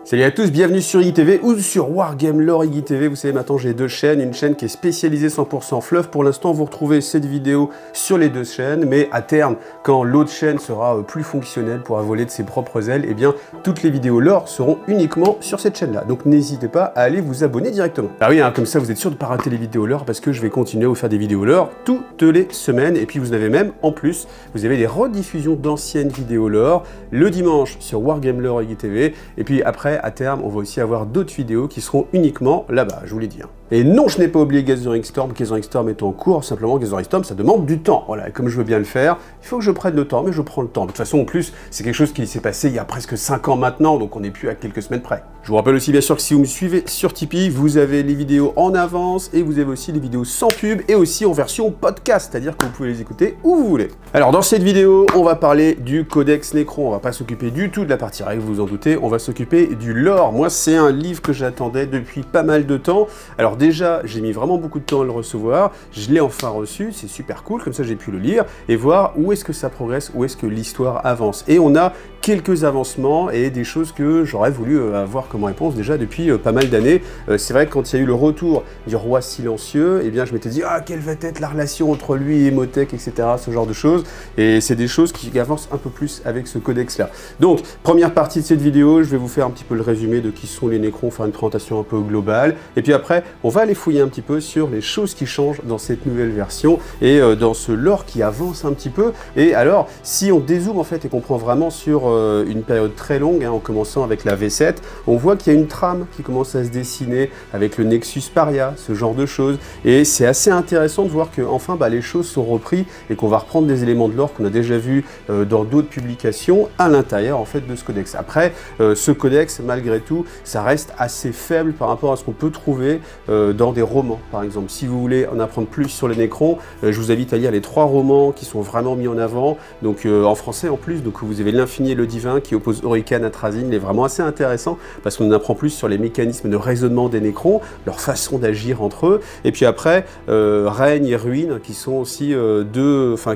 Salut à tous, bienvenue sur IGTV ou sur Wargame Lore IGTV. Vous savez maintenant j'ai deux chaînes, une chaîne qui est spécialisée 100% fluff. Pour l'instant vous retrouvez cette vidéo sur les deux chaînes, mais à terme, quand l'autre chaîne sera plus fonctionnelle, pourra voler de ses propres ailes, eh bien toutes les vidéos lore seront uniquement sur cette chaîne-là. Donc n'hésitez pas à aller vous abonner directement. Ah oui, hein, comme ça vous êtes sûr de ne pas rater les vidéos lore parce que je vais continuer à vous faire des vidéos lore toutes les semaines. Et puis vous avez même, en plus, vous avez des rediffusions d'anciennes vidéos lore le dimanche sur Wargame Lore IGTV. Et puis après, à terme, on va aussi avoir d'autres vidéos qui seront uniquement là-bas, je vous l'ai dit. Et non, je n'ai pas oublié Gathering Storm. Gathering Storm est en cours, simplement Gathering Storm, ça demande du temps. Voilà, et comme je veux bien le faire, il faut que je prenne le temps, mais je prends le temps. De toute façon, en plus, c'est quelque chose qui s'est passé il y a presque 5 ans maintenant, donc on n'est plus à quelques semaines près. Je vous rappelle aussi, bien sûr, que si vous me suivez sur Tipeee, vous avez les vidéos en avance, et vous avez aussi les vidéos sans pub, et aussi en version podcast, c'est-à-dire que vous pouvez les écouter où vous voulez. Alors, dans cette vidéo, on va parler du Codex Necron. On va pas s'occuper du tout de la partie règle, vous vous en doutez, on va s'occuper du lore. Moi, c'est un livre que j'attendais depuis pas mal de temps. Alors déjà, j'ai mis vraiment beaucoup de temps à le recevoir, je l'ai enfin reçu, c'est super cool, comme ça j'ai pu le lire et voir où est-ce que ça progresse, où est-ce que l'histoire avance. Et on a quelques avancements et des choses que j'aurais voulu avoir comme réponse déjà depuis pas mal d'années. C'est vrai que quand il y a eu le retour du roi silencieux, eh bien je m'étais dit, ah, quelle va être la relation entre lui et Imhotep, etc., ce genre de choses. Et c'est des choses qui avancent un peu plus avec ce codex-là. Donc, première partie de cette vidéo, je vais vous faire un petit peu le résumé de qui sont les Necrons, faire une présentation un peu globale. Et puis après, on va aller fouiller un petit peu sur les choses qui changent dans cette nouvelle version et dans ce lore qui avance un petit peu. Et alors, si on dézoome en fait et qu'on prend vraiment sur une période très longue, hein, en commençant avec la V7, on voit qu'il y a une trame qui commence à se dessiner avec le Nexus Paria, ce genre de choses. Et c'est assez intéressant de voir que enfin les choses sont reprises et qu'on va reprendre des éléments de lore qu'on a déjà vus dans d'autres publications à l'intérieur en fait de ce codex. Après, ce codex, malgré tout, ça reste assez faible par rapport à ce qu'on peut trouver dans des romans, par exemple. Si vous voulez en apprendre plus sur les Necrons, je vous invite à lire les 3 romans qui sont vraiment mis en avant, donc en français en plus. Donc vous avez L'Infini et le Divin qui oppose Orican à Trazyn. Il est vraiment assez intéressant parce qu'on en apprend plus sur les mécanismes de raisonnement des Necrons, leur façon d'agir entre eux. Et puis après, Règne et Ruine qui sont aussi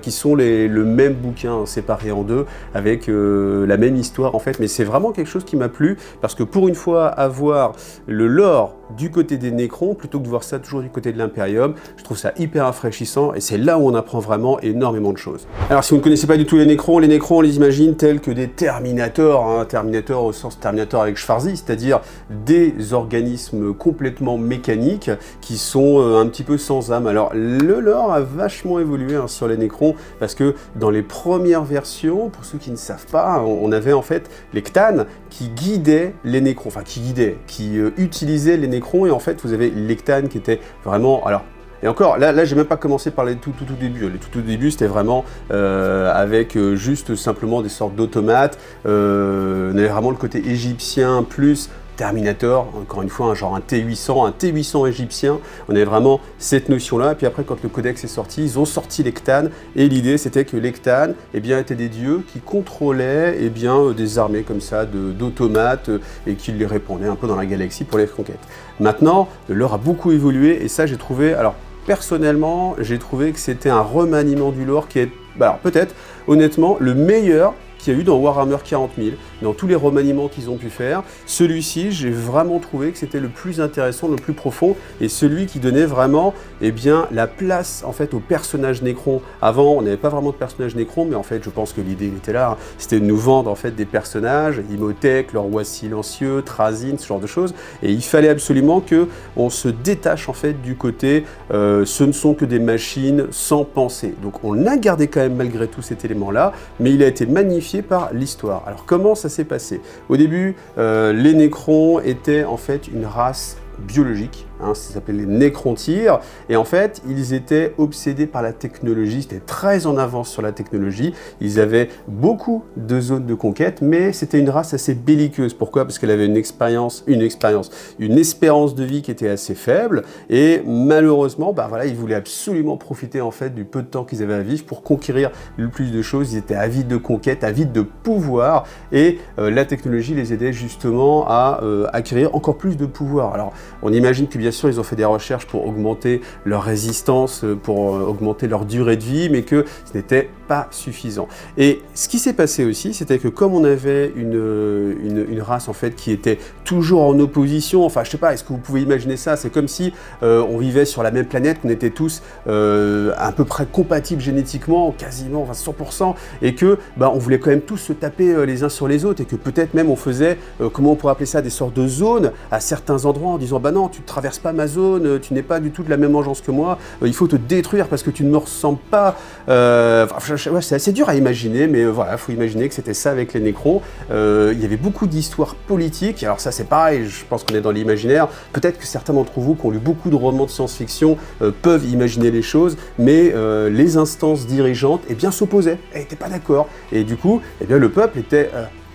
qui sont le même bouquin séparé en deux avec la même histoire en fait. Mais c'est vraiment quelque chose qui m'a plu parce que pour une fois avoir le lore du côté des Necrons plutôt que de voir ça toujours du côté de l'Imperium, je trouve ça hyper rafraîchissant et c'est là où on apprend vraiment énormément de choses. Alors si vous ne connaissez pas du tout les Necrons on les imagine tels que des Terminators, hein, Terminator au sens Terminator avec Schwarzy, c'est-à-dire des organismes complètement mécaniques qui sont un petit peu sans âme. Alors le lore a vachement évolué hein, sur les Necrons parce que dans les premières versions, pour ceux qui ne savent pas, on avait en fait les Cthans qui guidaient les Necrons, qui utilisaient les Necrons, et en fait vous avez les Cthans qui étaient vraiment, alors et encore, là j'ai même pas commencé par les tout début. Les tout début c'était vraiment avec juste simplement des sortes d'automates. On avait vraiment le côté égyptien plus Terminator, encore une fois, genre un T800 égyptien. On avait vraiment cette notion-là. Et puis après, quand le codex est sorti, ils ont sorti les Cthans. Et l'idée, c'était que les Cthans étaient des dieux qui contrôlaient des armées comme ça, d'automates, et qui les répandaient un peu dans la galaxie pour les conquêtes. Maintenant, le lore a beaucoup évolué. Et ça, j'ai trouvé... Alors, personnellement, j'ai trouvé que c'était un remaniement du lore qui est, alors peut-être, honnêtement, le meilleur qu'il y a eu dans Warhammer 40 000, dans tous les remaniements qu'ils ont pu faire. Celui-ci, j'ai vraiment trouvé que c'était le plus intéressant, le plus profond, et celui qui donnait vraiment la place en fait aux personnages Necrons. Avant, on n'avait pas vraiment de personnages Necrons, mais en fait, je pense que l'idée était là, hein. C'était de nous vendre en fait des personnages, Imhotep, le roi silencieux, Trazyn, ce genre de choses, et il fallait absolument que on se détache en fait du côté ce ne sont que des machines sans pensée. Donc on a gardé quand même malgré tout cet élément-là, mais il a été magnifié par l'histoire. Alors comment ça s'est passé? Au début, les Necrons étaient en fait une race biologique, hein, ça s'appelait les Necrontyres, et en fait, ils étaient obsédés par la technologie, c'était très en avance sur la technologie, ils avaient beaucoup de zones de conquête, mais c'était une race assez belliqueuse. Pourquoi? Parce qu'elle avait une espérance de vie qui était assez faible, et malheureusement, ils voulaient absolument profiter en fait du peu de temps qu'ils avaient à vivre pour conquérir le plus de choses. Ils étaient avides de conquête, avides de pouvoir, et la technologie les aidait justement à acquérir encore plus de pouvoir. Alors, on imagine que bien sûr ils ont fait des recherches pour augmenter leur résistance, pour augmenter leur durée de vie, mais que ce n'était pas suffisant. Et ce qui s'est passé aussi, c'était que comme on avait une race en fait qui était toujours en opposition, enfin je sais pas, est-ce que vous pouvez imaginer ça? C'est comme si on vivait sur la même planète, qu'on était tous à peu près compatibles génétiquement, quasiment, enfin 100%, et que on voulait quand même tous se taper les uns sur les autres, et que peut-être même on faisait, comment on pourrait appeler ça, des sortes de zones à certains endroits en disant bah non, tu ne traverses pas ma zone, tu n'es pas du tout de la même engeance que moi, il faut te détruire parce que tu ne me ressembles pas. Ouais, c'est assez dur à imaginer, mais voilà, il faut imaginer que c'était ça avec les Nécrons. Il y avait beaucoup d'histoires politiques, alors ça c'est pareil, je pense qu'on est dans l'imaginaire, peut-être que certains d'entre vous qui ont lu beaucoup de romans de science-fiction peuvent imaginer les choses, mais les instances dirigeantes s'opposaient, elles n'étaient pas d'accord, et du coup, le peuple était...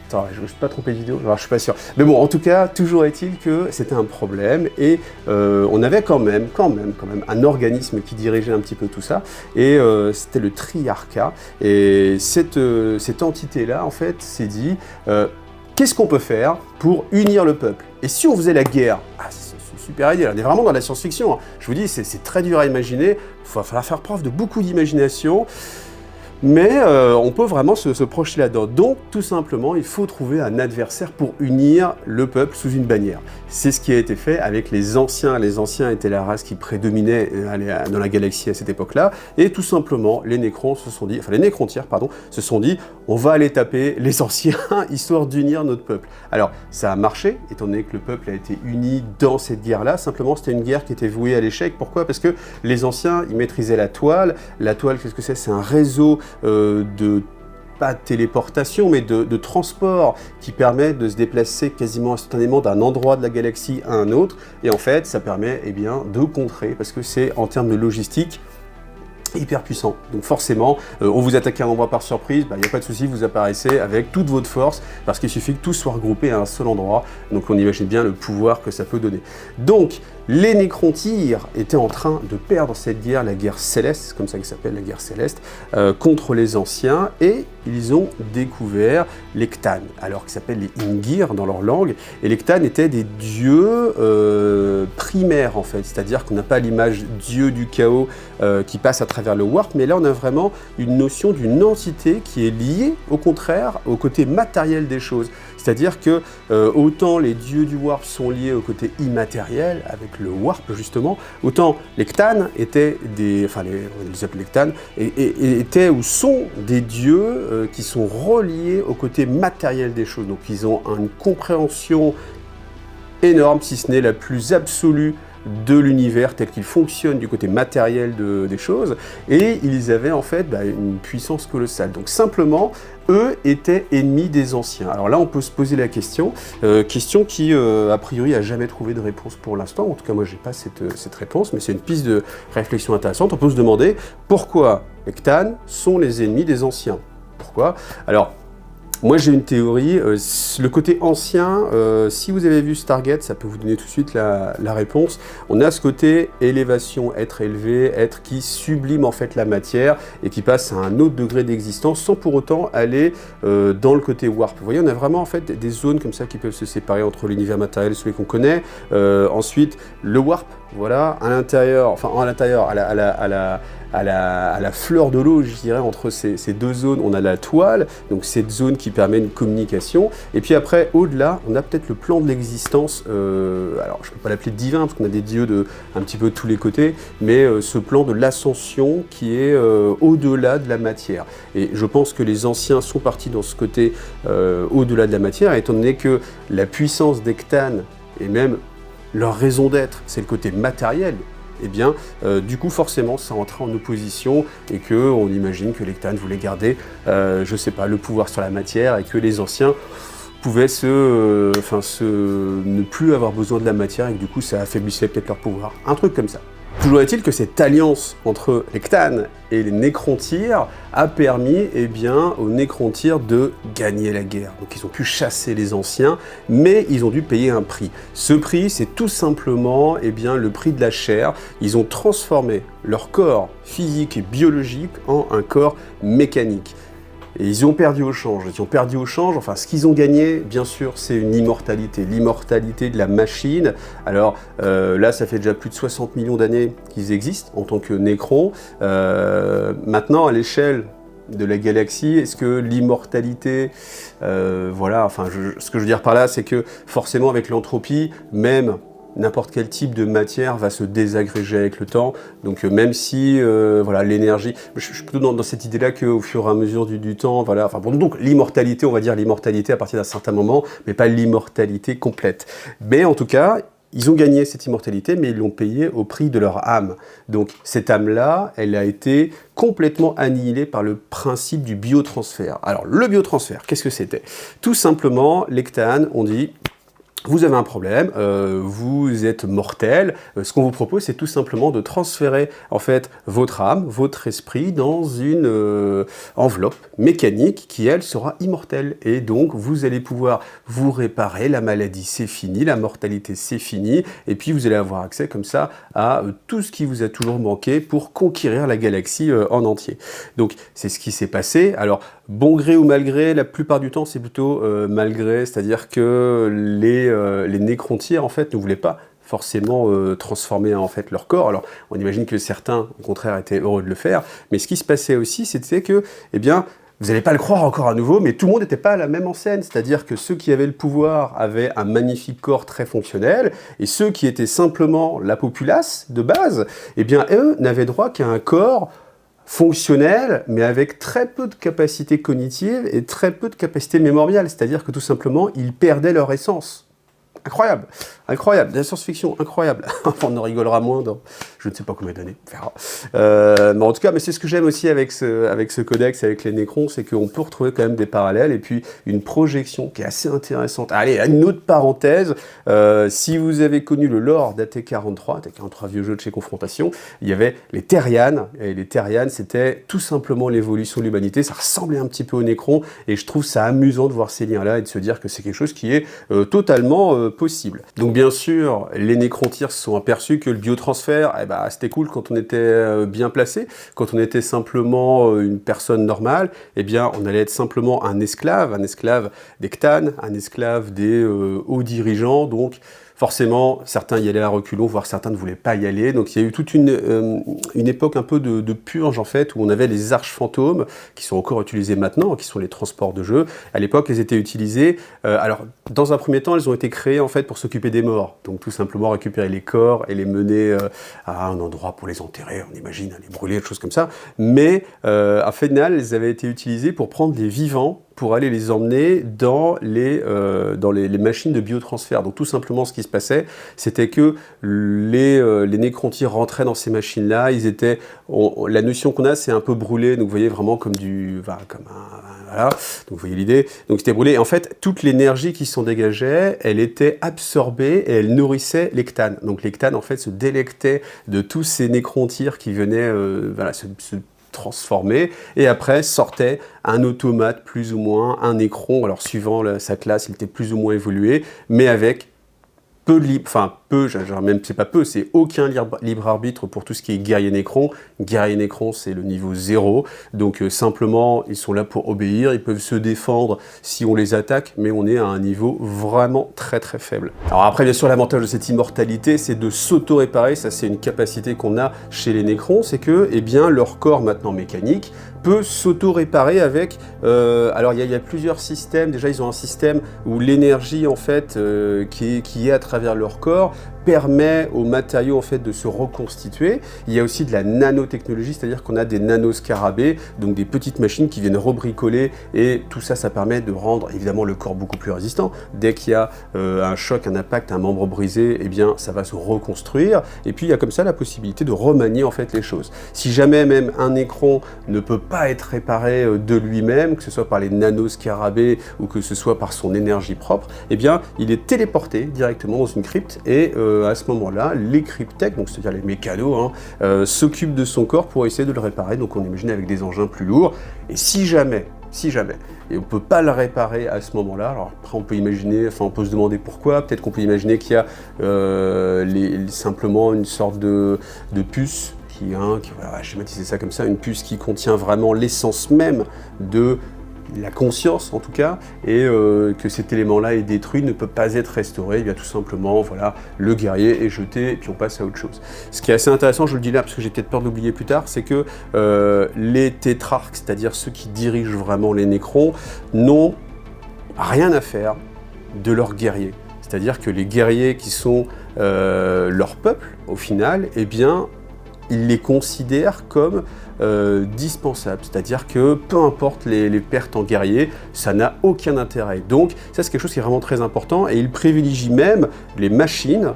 Attends, je ne me suis pas trompé de vidéo, alors je suis pas sûr. Mais bon, en tout cas, toujours est-il que c'était un problème, et on avait quand même un organisme qui dirigeait un petit peu tout ça, et c'était le Triarcat, et cette entité-là, en fait, s'est dit, qu'est-ce qu'on peut faire pour unir le peuple? Et si on faisait la guerre? C'est super idée, on est vraiment dans la science-fiction, hein. Je vous dis, c'est très dur à imaginer, il va falloir faire preuve de beaucoup d'imagination, mais on peut vraiment se projeter là-dedans. Donc, tout simplement, il faut trouver un adversaire pour unir le peuple sous une bannière. C'est ce qui a été fait avec les Anciens. Les Anciens étaient la race qui prédominait dans la galaxie à cette époque-là. Et tout simplement, les Nécrons se sont dit, enfin les Nécrontyres, pardon, se sont dit, on va aller taper les Anciens, histoire d'unir notre peuple. Alors, ça a marché, étant donné que le peuple a été uni dans cette guerre-là. Simplement, c'était une guerre qui était vouée à l'échec. Pourquoi? Parce que les Anciens, ils maîtrisaient la toile. La toile, qu'est-ce que c'est? C'est un réseau pas de téléportation, mais de transport qui permet de se déplacer quasiment instantanément d'un endroit de la galaxie à un autre. Et en fait, ça permet de contrer, parce que c'est en termes de logistique hyper puissant. Donc forcément, on vous attaque à un endroit par surprise, il n'y a pas de souci, vous apparaissez avec toute votre force, parce qu'il suffit que tout soit regroupé à un seul endroit. Donc on imagine bien le pouvoir que ça peut donner. Donc les Nécrontyres étaient en train de perdre cette guerre, la guerre céleste, c'est comme ça que ça s'appelle, la guerre céleste, contre les Anciens, et ils ont découvert les Cthans, alors qu'ils s'appellent les Ingir dans leur langue, et les Cthans étaient des dieux primaires en fait, c'est-à-dire qu'on n'a pas l'image dieu du chaos qui passe à travers le warp, mais là on a vraiment une notion d'une entité qui est liée au contraire au côté matériel des choses. C'est-à-dire que autant les dieux du warp sont liés au côté immatériel, avec le warp justement, autant les Cthans étaient des... Enfin, on les appelle les Cthans, étaient ou sont des dieux qui sont reliés au côté matériel des choses. Donc ils ont une compréhension énorme, si ce n'est la plus absolue de l'univers tel qu'il fonctionne du côté matériel des choses, et ils avaient en fait une puissance colossale. Donc simplement, eux étaient ennemis des Anciens. Alors là, on peut se poser la question qui, a priori, a jamais trouvé de réponse pour l'instant. En tout cas, moi, j'ai pas cette réponse, mais c'est une piste de réflexion intéressante. On peut se demander pourquoi les Cthans sont les ennemis des Anciens. Pourquoi? Alors, moi j'ai une théorie, le côté ancien, si vous avez vu Stargate, ça peut vous donner tout de suite la réponse. On a ce côté élévation, être élevé, être qui sublime en fait la matière et qui passe à un autre degré d'existence sans pour autant aller dans le côté warp. Vous voyez, on a vraiment en fait des zones comme ça qui peuvent se séparer entre l'univers matériel et celui qu'on connaît. Ensuite, le warp, voilà, à l'intérieur, enfin à l'intérieur, à la fleur de l'eau, je dirais, entre ces deux zones, on a la toile, donc cette zone qui permet une communication, et puis après, au-delà, on a peut-être le plan de l'existence, alors je ne peux pas l'appeler divin, parce qu'on a des dieux de un petit peu de tous les côtés, mais ce plan de l'ascension qui est au-delà de la matière. Et je pense que les Anciens sont partis dans ce côté au-delà de la matière, étant donné que la puissance des Cthans, et même leur raison d'être, c'est le côté matériel, et bien, du coup, forcément, ça entrait en opposition et qu'on imagine que les Cthans voulaient garder, je sais pas, le pouvoir sur la matière et que les Anciens pouvaient ne plus avoir besoin de la matière et que du coup, ça affaiblissait peut-être leur pouvoir. Un truc comme ça. Toujours est-il que cette alliance entre les Cthans et les Nécrontyres a permis aux Nécrontyres de gagner la guerre. Donc ils ont pu chasser les Anciens, mais ils ont dû payer un prix. Ce prix, c'est tout simplement le prix de la chair. Ils ont transformé leur corps physique et biologique en un corps mécanique. Et ils ont perdu au change. Enfin, ce qu'ils ont gagné, bien sûr, c'est une immortalité. L'immortalité de la machine. Alors là, ça fait déjà plus de 60 millions d'années qu'ils existent en tant que Nécrons. Maintenant, à l'échelle de la galaxie? Est-ce que l'immortalité, voilà, enfin, ce que je veux dire par là, c'est que forcément avec l'entropie, même n'importe quel type de matière va se désagréger avec le temps, donc même si voilà, l'énergie, je suis plutôt dans cette idée-là qu'au fur et à mesure du temps, voilà, enfin bon, donc l'immortalité, on va dire l'immortalité à partir d'un certain moment, mais pas l'immortalité complète. Mais en tout cas, ils ont gagné cette immortalité, mais ils l'ont payé au prix de leur âme. Donc cette âme-là, elle a été complètement annihilée par le principe du biotransfert. Alors le biotransfert, qu'est-ce que c'était? Tout simplement, les Cthulhu ont dit: vous avez un problème, vous êtes mortel, ce qu'on vous propose, c'est tout simplement de transférer en fait votre âme, votre esprit dans une enveloppe mécanique qui, elle, sera immortelle. Et donc, vous allez pouvoir vous réparer, la maladie, c'est fini, la mortalité, c'est fini, et puis vous allez avoir accès comme ça à tout ce qui vous a toujours manqué pour conquérir la galaxie en entier. Donc, c'est ce qui s'est passé. Alors, bon gré ou mal gré, la plupart du temps, c'est plutôt mal gré, c'est-à-dire que les nécrontyres, en fait, ne voulaient pas forcément transformer en fait leur corps. Alors, on imagine que certains, au contraire, étaient heureux de le faire, mais ce qui se passait aussi, c'était que, eh bien, vous n'allez pas le croire encore à nouveau, mais tout le monde n'était pas à la même enseigne, c'est-à-dire que ceux qui avaient le pouvoir avaient un magnifique corps très fonctionnel, et ceux qui étaient simplement la populace de base, eh bien, eux, n'avaient droit qu'à un corps fonctionnel, mais avec très peu de capacité cognitive et très peu de capacité mémoriale, c'est-à-dire que tout simplement, ils perdaient leur essence. Incroyable, incroyable, de la science-fiction, incroyable. On en rigolera moins dans je ne sais pas combien d'années, on verra. Mais en tout cas, mais c'est ce que j'aime aussi avec ce codex, avec les Nécrons, c'est qu'on peut retrouver quand même des parallèles et puis une projection qui est assez intéressante. Allez, une autre parenthèse, si vous avez connu le lore d'AT43, AT43 vieux jeu de chez Confrontation, il y avait les Terrianes, et les Terrianes, c'était tout simplement l'évolution de l'humanité, ça ressemblait un petit peu aux Nécrons, et je trouve ça amusant de voir ces liens-là et de se dire que c'est quelque chose qui est totalement possible. Donc bien sûr, les Nécrontyres se sont aperçus que le biotransfert, eh ben, c'était cool quand on était bien placé, quand on était simplement une personne normale, eh bien on allait être simplement un esclave des Cthulhu, un esclave des hauts dirigeants, donc forcément, certains y allaient à reculons, voire certains ne voulaient pas y aller. Donc il y a eu toute une époque un peu de purge, en fait, où on avait les arches fantômes, qui sont encore utilisées maintenant, qui sont les transports de jeu. À l'époque, elles étaient utilisées... alors, dans un premier temps, elles ont été créées, en fait, pour s'occuper des morts. Donc tout simplement récupérer les corps et les mener à un endroit pour les enterrer, on imagine, les brûler, des choses comme ça. Mais, à final, elles avaient été utilisées pour prendre les vivants, pour aller les emmener dans les machines de biotransfert. Donc tout simplement, ce qui se passait, c'était que les Nécrontyres rentraient dans ces machines-là, ils étaient... la notion qu'on a, c'est un peu brûlé, donc vous voyez vraiment comme du... voilà, donc vous voyez l'idée. Donc c'était brûlé, et en fait, toute l'énergie qui s'en dégageait, elle était absorbée et elle nourrissait les Cthulhu. Donc les Cthulhu, en fait, se délectaient de tous ces Nécrontyres qui venaient voilà, se transformé, et après sortait un automate plus ou moins, un Nécron, alors suivant sa classe, il était plus ou moins évolué, mais avec peu de libre, enfin peu, même c'est pas peu, c'est aucun libre arbitre pour tout ce qui est guerrier Nécron. Guerrier Nécron, c'est le niveau 0, donc simplement ils sont là pour obéir, ils peuvent se défendre si on les attaque, mais on est à un niveau vraiment très très faible. Alors après, bien sûr, l'avantage de cette immortalité, c'est de s'auto-réparer, ça c'est une capacité qu'on a chez les Nécrons, c'est que, eh bien, leur corps maintenant mécanique peut s'auto-réparer avec... alors il y a plusieurs systèmes, déjà ils ont un système où l'énergie en fait qui est à travers leur corps permet aux matériaux en fait de se reconstituer. Il y a aussi de la nanotechnologie, c'est-à-dire qu'on a des nanoscarabées, donc des petites machines qui viennent rebricoler, et tout ça, ça permet de rendre évidemment le corps beaucoup plus résistant. Dès qu'il y a un choc, un impact, un membre brisé, eh bien ça va se reconstruire, et puis il y a comme ça la possibilité de remanier en fait les choses. Si jamais même un Nécron ne peut pas être réparé de lui-même, que ce soit par les nanoscarabées ou que ce soit par son énergie propre, eh bien il est téléporté directement dans une crypte, et à ce moment-là, les cryptech, donc c'est-à-dire les mécanos, s'occupent de son corps pour essayer de le réparer, donc on imagine avec des engins plus lourds, et si jamais, et on ne peut pas le réparer à ce moment-là, alors après on peut imaginer, enfin on peut se demander pourquoi, peut-être qu'on peut imaginer qu'il y a simplement une sorte de puce, voilà, schématiser ça comme ça, une puce qui contient vraiment l'essence même de la conscience en tout cas, et que cet élément-là est détruit, ne peut pas être restauré, il y a tout simplement, voilà, le guerrier est jeté, et puis on passe à autre chose. Ce qui est assez intéressant, je le dis là, parce que j'ai peut-être peur de l'oublier plus tard, c'est que les tétrarques, c'est-à-dire ceux qui dirigent vraiment les nécrons, n'ont rien à faire de leurs guerriers. C'est-à-dire que les guerriers qui sont leur peuple, au final, eh bien, ils les considèrent comme dispensables. C'est-à-dire que peu importe les pertes en guerriers, ça n'a aucun intérêt. Donc, ça, c'est quelque chose qui est vraiment très important, et ils privilégient même les machines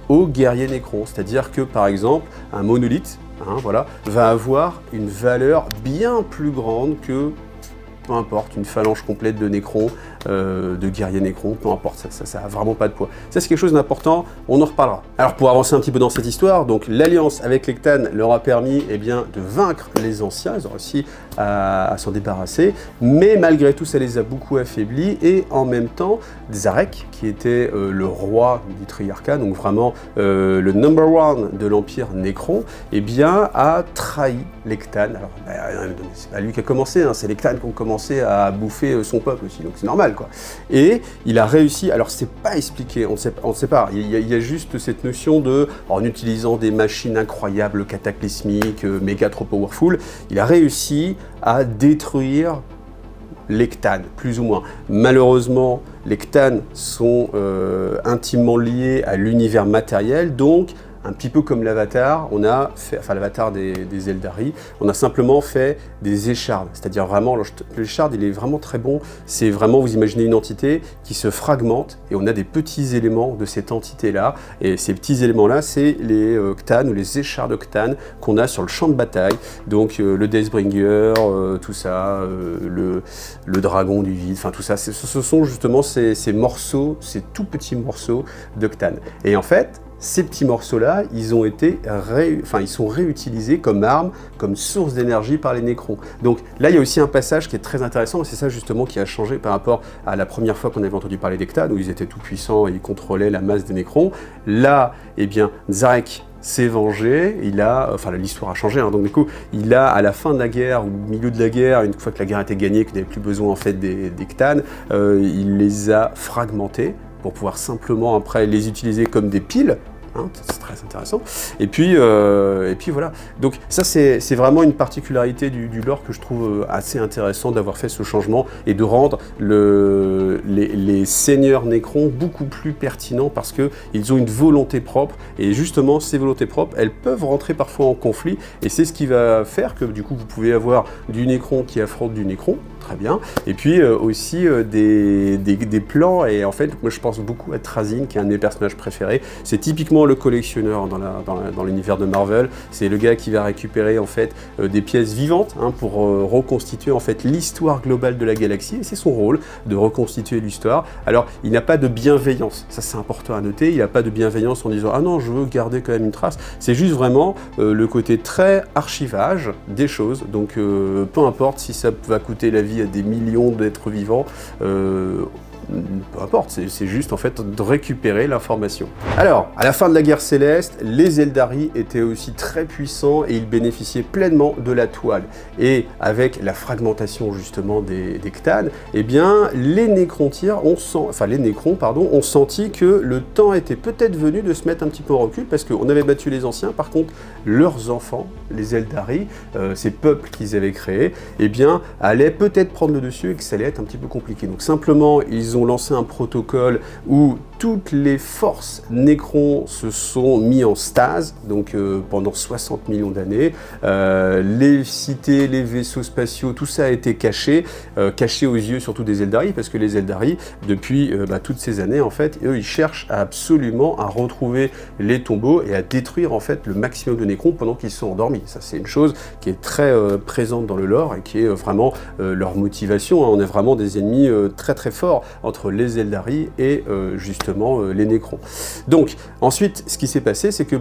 aux guerriers nécrons. C'est-à-dire que, par exemple, un monolithe, voilà, va avoir une valeur bien plus grande que, peu importe, une phalange complète de nécrons, de guerriers nécrons, peu importe, ça a vraiment pas de poids. Ça, c'est quelque chose d'important, on en reparlera. Alors, pour avancer un petit peu dans cette histoire, donc l'alliance avec l'Ectane leur a permis, eh bien, de vaincre les anciens, ils ont réussi à s'en débarrasser, mais malgré tout, ça les a beaucoup affaiblis, et en même temps, Zarek, qui était le roi du Triarcat, donc vraiment le number one de l'Empire Nécron, eh bien, a trahi l'Ectane. Alors, c'est pas lui qui a commencé, c'est l'Ectane qui ont commencé à bouffer son peuple aussi, donc c'est normal, quoi. Et il a réussi, alors c'est pas expliqué, on ne sait pas, il y a juste cette notion de, en utilisant des machines incroyables, cataclysmiques, méga trop powerful, il a réussi à détruire l'Ectane, plus ou moins. Malheureusement, les Ctanes sont intimement liés à l'univers matériel, donc un petit peu comme l'Avatar, on a fait, enfin l'Avatar des Eldari, on a simplement fait des échardes, c'est-à-dire vraiment, l'écharde il est vraiment très bon, c'est vraiment, vous imaginez une entité qui se fragmente, et on a des petits éléments de cette entité-là, et ces petits éléments-là, c'est les Ctanes ou les échardes Ctanes qu'on a sur le champ de bataille, donc le Deathbringer, tout ça, le dragon du vide, enfin tout ça, ce sont justement ces morceaux, ces tout petits morceaux de Ctanes. Et en fait, ces petits morceaux-là, ils sont réutilisés comme armes, comme source d'énergie par les nécrons. Donc là, il y a aussi un passage qui est très intéressant, et c'est ça justement qui a changé par rapport à la première fois qu'on avait entendu parler des Ctanes, où ils étaient tout puissants et ils contrôlaient la masse des nécrons. Là, eh bien, Zarek s'est vengé, l'histoire a changé, donc du coup, il a, à la fin de la guerre, ou au milieu de la guerre, une fois que la guerre était gagnée, qu'il n'avait plus besoin en fait des Ctanes, il les a fragmentés, pour pouvoir simplement après les utiliser comme des piles, c'est très intéressant. Et puis voilà. Donc ça c'est vraiment une particularité du lore que je trouve assez intéressant d'avoir fait ce changement et de rendre les seigneurs nécrons beaucoup plus pertinents parce qu'ils ont une volonté propre et justement ces volontés propres elles peuvent rentrer parfois en conflit et c'est ce qui va faire que du coup vous pouvez avoir du nécron qui affronte du nécron. Très bien. Et puis aussi des plans, et en fait, moi je pense beaucoup à Trazyn, qui est un de mes personnages préférés. C'est typiquement le collectionneur dans l'univers de Marvel. C'est le gars qui va récupérer en fait des pièces vivantes pour reconstituer en fait l'histoire globale de la galaxie, et c'est son rôle de reconstituer l'histoire. Alors, il n'a pas de bienveillance, ça c'est important à noter, il n'a pas de bienveillance en disant « Ah non, je veux garder quand même une trace ». C'est juste vraiment le côté très archivage des choses, donc peu importe si ça va coûter la vie à des millions d'êtres vivants, peu importe, c'est juste en fait de récupérer l'information. Alors, à la fin de la guerre céleste, les Eldari étaient aussi très puissants et ils bénéficiaient pleinement de la toile. Et avec la fragmentation justement des Ctanes, eh bien les nécrons ont senti que le temps était peut-être venu de se mettre un petit peu en recul parce qu'on avait battu les anciens, par contre leurs enfants, les Eldari, ces peuples qu'ils avaient créés, eh bien allaient peut-être prendre le dessus et que ça allait être un petit peu compliqué. Donc simplement, ils ont lancé un protocole où toutes les forces nécrons se sont mis en stase, donc pendant 60 millions d'années. Les cités, les vaisseaux spatiaux, tout ça a été caché aux yeux surtout des Eldari, parce que les Eldari, depuis toutes ces années, en fait, eux, ils cherchent absolument à retrouver les tombeaux et à détruire en fait le maximum de nécrons pendant qu'ils sont endormis. Ça, c'est une chose qui est très présente dans le lore et qui est vraiment leur motivation. On est vraiment des ennemis très très forts entre les Eldari et justement les nécrons. Donc ensuite ce qui s'est passé c'est que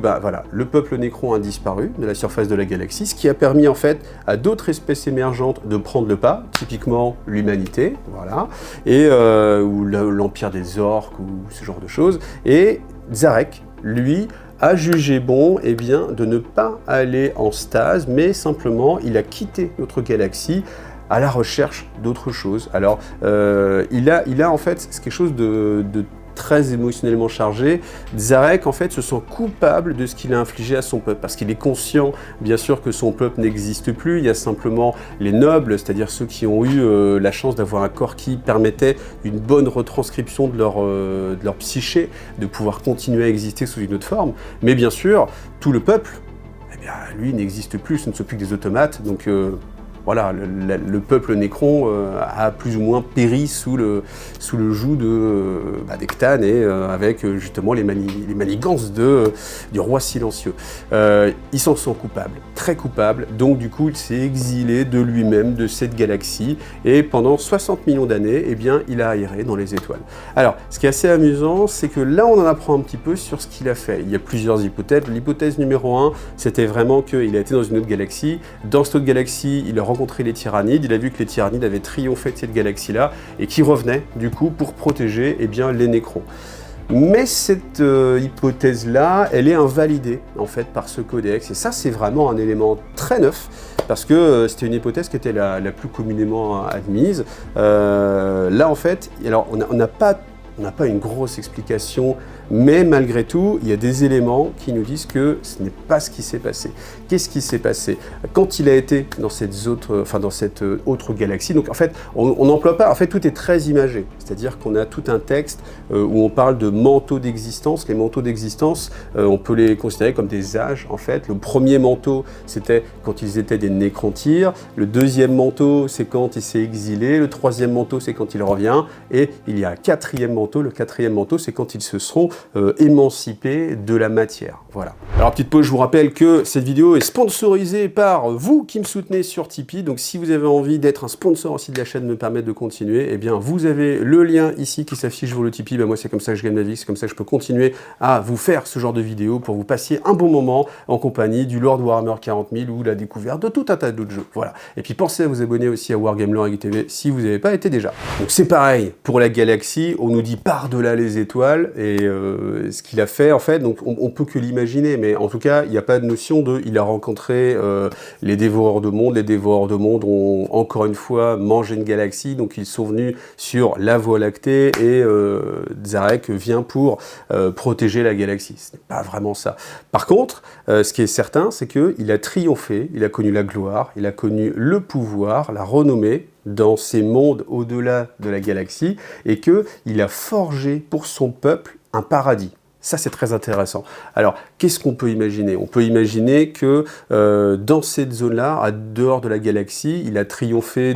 le peuple nécron a disparu de la surface de la galaxie, ce qui a permis en fait à d'autres espèces émergentes de prendre le pas, typiquement l'humanité, voilà, et ou l'empire des orques ou ce genre de choses, et Zarek, lui, a jugé bon de ne pas aller en stase, mais simplement il a quitté notre galaxie à la recherche d'autre chose. Alors, il a en fait quelque chose de très émotionnellement chargé. Zarek en fait se sent coupable de ce qu'il a infligé à son peuple, parce qu'il est conscient bien sûr que son peuple n'existe plus, il y a simplement les nobles, c'est-à-dire ceux qui ont eu la chance d'avoir un corps qui permettait une bonne retranscription de leur psyché, de pouvoir continuer à exister sous une autre forme, mais bien sûr, tout le peuple, eh bien, lui n'existe plus, ce ne sont plus que des automates, donc voilà, le peuple Nécron a plus ou moins péri sous le joug d'Ectane et avec justement les manigances du roi silencieux. Il s'en sent coupable, très coupable, donc du coup il s'est exilé de lui-même, de cette galaxie, et pendant 60 millions d'années, eh bien, il a erré dans les étoiles. Alors, ce qui est assez amusant, c'est que là on en apprend un petit peu sur ce qu'il a fait. Il y a plusieurs hypothèses. L'hypothèse numéro 1, c'était vraiment qu'il a été dans une autre galaxie. Dans cette autre galaxie, il a rencontré les Tyrannides, il a vu que les Tyrannides avaient triomphé de cette galaxie-là et qui revenaient du coup pour protéger bien, les Nécrons. Mais cette hypothèse-là, elle est invalidée en fait par ce codex, et ça c'est vraiment un élément très neuf, parce que c'était une hypothèse qui était la plus communément admise. Là en fait, alors on n'a pas une grosse explication, mais malgré tout, il y a des éléments qui nous disent que ce n'est pas ce qui s'est passé. Qu'est-ce qui s'est passé? Quand il a été dans cette autre galaxie, donc en fait, on n'emploie pas, en fait, tout est très imagé. C'est-à-dire qu'on a tout un texte où on parle de manteaux d'existence. Les manteaux d'existence, on peut les considérer comme des âges, en fait. Le premier manteau, c'était quand ils étaient des nécrontyres. Le deuxième manteau, c'est quand il s'est exilé. Le troisième manteau, c'est quand il revient. Et il y a un quatrième manteau. Le quatrième manteau, c'est quand ils se seront émancipés de la matière. Voilà. Alors, petite pause, je vous rappelle que cette vidéo est sponsorisée par vous qui me soutenez sur Tipeee. Donc, si vous avez envie d'être un sponsor aussi de la chaîne, me permettre de continuer, eh bien, vous avez le lien ici qui s'affiche sur le Tipeee. Ben, moi, c'est comme ça que je gagne ma vie, c'est comme ça que je peux continuer à vous faire ce genre de vidéos pour vous passiez un bon moment en compagnie du Lord Warhammer 40 000 ou la découverte de tout un tas d'autres jeux. Voilà. Et puis, pensez à vous abonner aussi à Wargame Lore TV si vous n'avez pas été déjà. Donc, c'est pareil pour la galaxie. On nous dit par-delà les étoiles, et ce qu'il a fait, en fait, donc on peut que l'imaginer, mais en tout cas, il n'y a pas de notion de il a rencontré les dévoreurs de monde. Les dévoreurs de monde ont encore une fois mangé une galaxie, donc ils sont venus sur la Voie lactée, et Zarek vient pour protéger la galaxie. Ce n'est pas vraiment ça. Par contre, ce qui est certain, c'est qu'il a triomphé, il a connu la gloire, il a connu le pouvoir, la renommée dans ces mondes au-delà de la galaxie, et qu'il a forgé pour son peuple un paradis. Ça, c'est très intéressant. Alors, qu'est-ce qu'on peut imaginer? On peut imaginer que dans cette zone-là, à dehors de la galaxie, il a triomphé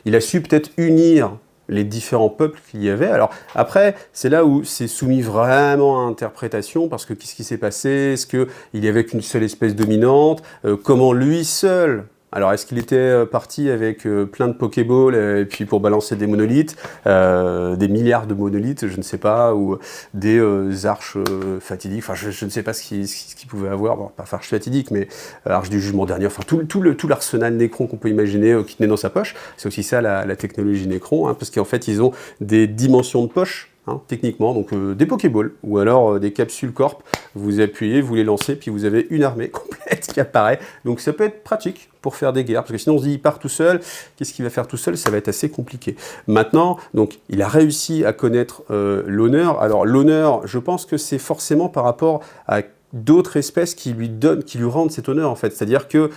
il a su peut-être unir les différents peuples qu'il y avait. Alors après, c'est là où c'est soumis vraiment à interprétation, parce que qu'est-ce qui s'est passé? Est-ce qu'il y avait qu'une seule espèce dominante? Comment lui seul... Alors, est-ce qu'il était parti avec plein de Pokéballs et puis pour balancer des monolithes, des milliards de monolithes, je ne sais pas, ou des arches fatidiques, enfin, je ne sais pas ce qu'il pouvait avoir, bon, pas arche fatidique, mais arche du jugement dernier, enfin, tout l'arsenal Nécron qu'on peut imaginer qui tenait dans sa poche. C'est aussi ça la technologie Nécron, hein, parce qu'en fait, ils ont des dimensions de poche. Hein, techniquement, donc des Pokéballs, ou alors des capsules Corp, vous appuyez, vous les lancez, puis vous avez une armée complète qui apparaît, donc ça peut être pratique pour faire des guerres, parce que sinon on se dit il part tout seul, qu'est-ce qu'il va faire tout seul? Ça va être assez compliqué. Maintenant, donc il a réussi à connaître l'honneur. Alors l'honneur, je pense que c'est forcément par rapport à d'autres espèces qui lui rendent cet honneur, en fait. C'est-à-dire que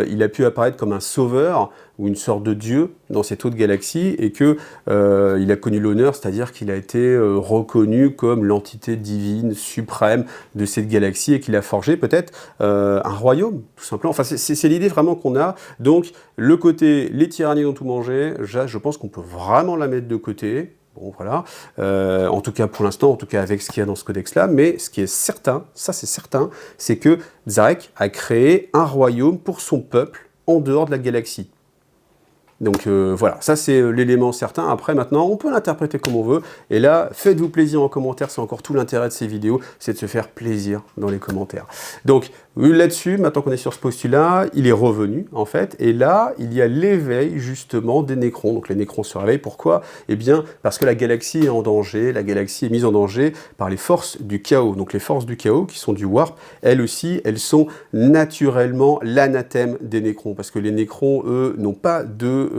il a pu apparaître comme un sauveur ou une sorte de dieu dans cette autre galaxie, et que il a connu l'honneur, c'est-à-dire qu'il a été reconnu comme l'entité divine suprême de cette galaxie, et qu'il a forgé peut-être un royaume, tout simplement. Enfin, c'est l'idée vraiment qu'on a. Donc, le côté les tyrannies ont tout mangé, je pense qu'on peut vraiment la mettre de côté. Bon, voilà, en tout cas pour l'instant, en tout cas avec ce qu'il y a dans ce codex-là, mais ce qui est certain, ça c'est certain, c'est que Zarek a créé un royaume pour son peuple en dehors de la galaxie. Donc voilà, ça c'est l'élément certain. Après maintenant, on peut l'interpréter comme on veut. Et là, faites-vous plaisir en commentaire, c'est encore tout l'intérêt de ces vidéos, c'est de se faire plaisir dans les commentaires. Donc là-dessus, maintenant qu'on est sur ce postulat, il est revenu en fait. Et là, il y a l'éveil justement des Nécrons. Donc les Nécrons se réveillent. Pourquoi? Eh bien, parce que la galaxie est en danger. La galaxie est mise en danger par les forces du chaos. Donc les forces du chaos, qui sont du warp, elles aussi, elles sont naturellement l'anathème des Nécrons. Parce que les Nécrons, eux, n'ont pas de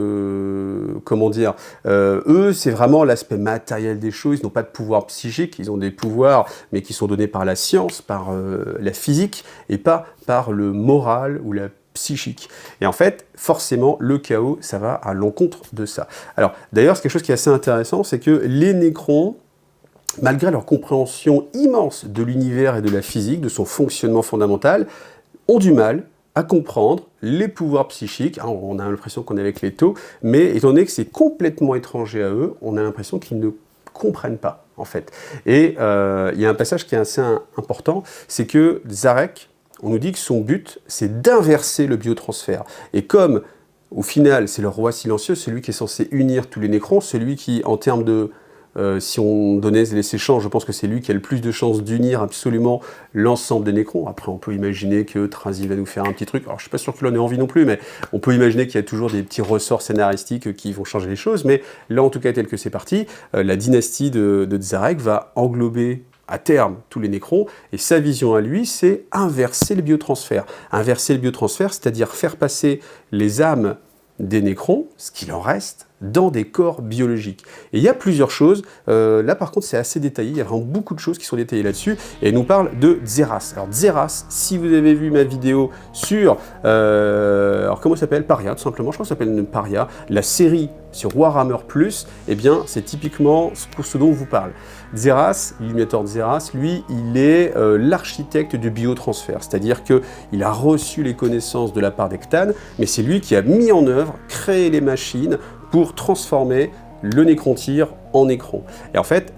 comment dire, eux, c'est vraiment l'aspect matériel des choses, ils n'ont pas de pouvoir psychique, ils ont des pouvoirs, mais qui sont donnés par la science, par la physique, et pas par le moral ou la psychique. Et en fait, forcément, le chaos, ça va à l'encontre de ça. Alors, d'ailleurs, c'est quelque chose qui est assez intéressant, c'est que les nécrons, malgré leur compréhension immense de l'univers et de la physique, de son fonctionnement fondamental, ont du mal à comprendre les pouvoirs psychiques. Hein, on a l'impression qu'on est avec les taux, mais étant donné que c'est complètement étranger à eux, on a l'impression qu'ils ne comprennent pas, en fait. Et il y a un passage qui est assez important, c'est que Zarek, on nous dit que son but, c'est d'inverser le biotransfert. Et comme, au final, c'est le roi silencieux, celui qui est censé unir tous les nécrons, celui qui, en termes de... si on donnait les échanges, je pense que c'est lui qui a le plus de chances d'unir absolument l'ensemble des nécrons. Après, on peut imaginer que Trazy va nous faire un petit truc. Alors, je ne suis pas sûr qu'il en ait envie non plus, mais on peut imaginer qu'il y a toujours des petits ressorts scénaristiques qui vont changer les choses. Mais là, en tout cas, tel que c'est parti, la dynastie de Zarek va englober à terme tous les nécrons, et sa vision à lui, c'est inverser le biotransfert. Inverser le biotransfert, c'est-à-dire faire passer les âmes des nécrons, ce qu'il en reste, dans des corps biologiques. Et il y a plusieurs choses, là par contre c'est assez détaillé, il y a vraiment beaucoup de choses qui sont détaillées là-dessus, et elle nous parle de Xerath. Alors Xerath, si vous avez vu ma vidéo sur, alors comment ça s'appelle, Paria, tout simplement, je crois que ça s'appelle Paria, la série sur Warhammer+, eh bien c'est typiquement ce dont on vous parle. Xerath, l'illuminateur de Xerath, lui, il est l'architecte du biotransfert, c'est-à-dire qu'il a reçu les connaissances de la part d'Ectan, mais c'est lui qui a mis en œuvre, créé les machines pour transformer le nécrontyre en nécron. Et en fait,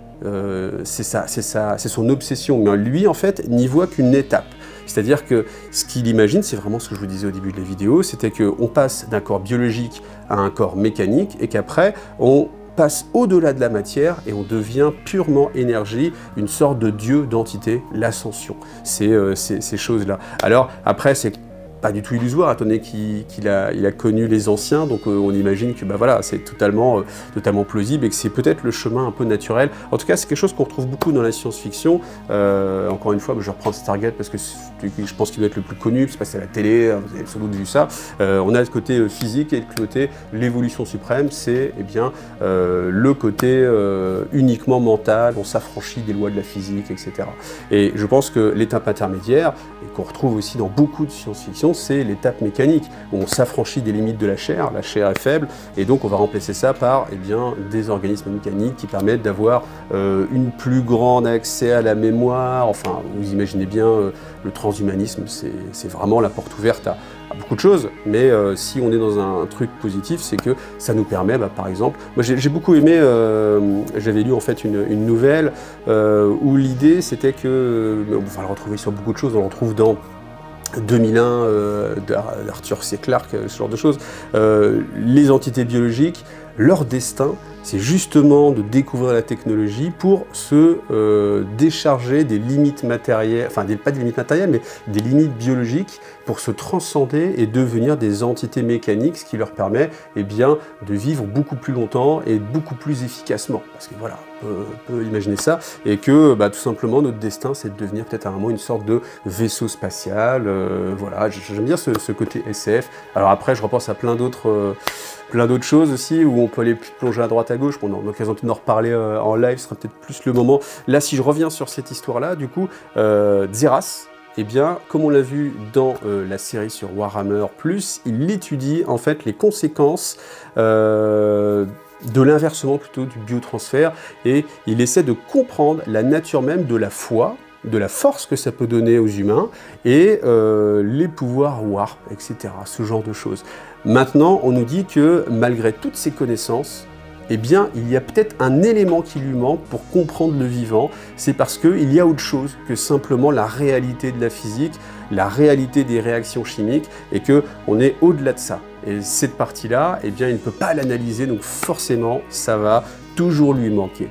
c'est son obsession, mais lui, en fait, n'y voit qu'une étape. C'est-à-dire que ce qu'il imagine, c'est vraiment ce que je vous disais au début de la vidéo, c'était qu'on passe d'un corps biologique à un corps mécanique, et qu'après, on passe au-delà de la matière et on devient purement énergie, une sorte de dieu, d'entité, l'ascension. C'est ces choses-là. Alors, après, c'est pas du tout illusoire, étant donné qu'il a connu les anciens, donc on imagine que bah, voilà, c'est totalement plausible et que c'est peut-être le chemin un peu naturel. En tout cas, c'est quelque chose qu'on retrouve beaucoup dans la science-fiction. Encore une fois, je reprends Stargate parce que je pense qu'il doit être le plus connu, c'est passé à la télé, vous avez sans doute vu ça. On a le côté physique et le côté l'évolution suprême, c'est eh bien le côté uniquement mental, on s'affranchit des lois de la physique, etc. Et je pense que l'étape intermédiaire, et qu'on retrouve aussi dans beaucoup de science-fiction, c'est l'étape mécanique, où on s'affranchit des limites de la chair est faible, et donc on va remplacer ça par eh bien, des organismes mécaniques qui permettent d'avoir une plus grande accès à la mémoire, enfin vous imaginez bien le transhumanisme, c'est vraiment la porte ouverte à beaucoup de choses, mais si on est dans un truc positif, c'est que ça nous permet, bah, par exemple, moi j'ai beaucoup aimé, j'avais lu en fait une nouvelle où l'idée c'était que, on va le retrouver sur beaucoup de choses, on le retrouve dans 2001 d'Arthur C. Clarke, ce genre de choses, les entités biologiques, leur destin, c'est justement de découvrir la technologie pour se décharger des limites matérielles, enfin pas des limites matérielles, mais des limites biologiques, pour se transcender et devenir des entités mécaniques, ce qui leur permet eh bien, de vivre beaucoup plus longtemps et beaucoup plus efficacement. Parce que voilà, on peut imaginer ça, et que bah, tout simplement notre destin c'est de devenir peut-être à un moment une sorte de vaisseau spatial, voilà, j'aime bien ce côté SF. Alors après je repense à plein d'autres choses aussi, où on peut aller plonger à droite à gauche, on a l'occasion d'en reparler en live, ce sera peut-être plus le moment. Là si je reviens sur cette histoire-là, du coup, Xerath, eh bien, comme on l'a vu dans la série sur Warhammer+, il étudie en fait les conséquences de l'inversement plutôt du biotransfert, et il essaie de comprendre la nature même de la foi, de la force que ça peut donner aux humains, et les pouvoirs warp, etc., ce genre de choses. Maintenant, on nous dit que malgré toutes ces connaissances, eh bien, il y a peut-être un élément qui lui manque pour comprendre le vivant, c'est parce qu'il y a autre chose que simplement la réalité de la physique, la réalité des réactions chimiques, et qu'on est au-delà de ça. Et cette partie-là, eh bien, il ne peut pas l'analyser, donc forcément, ça va toujours lui manquer.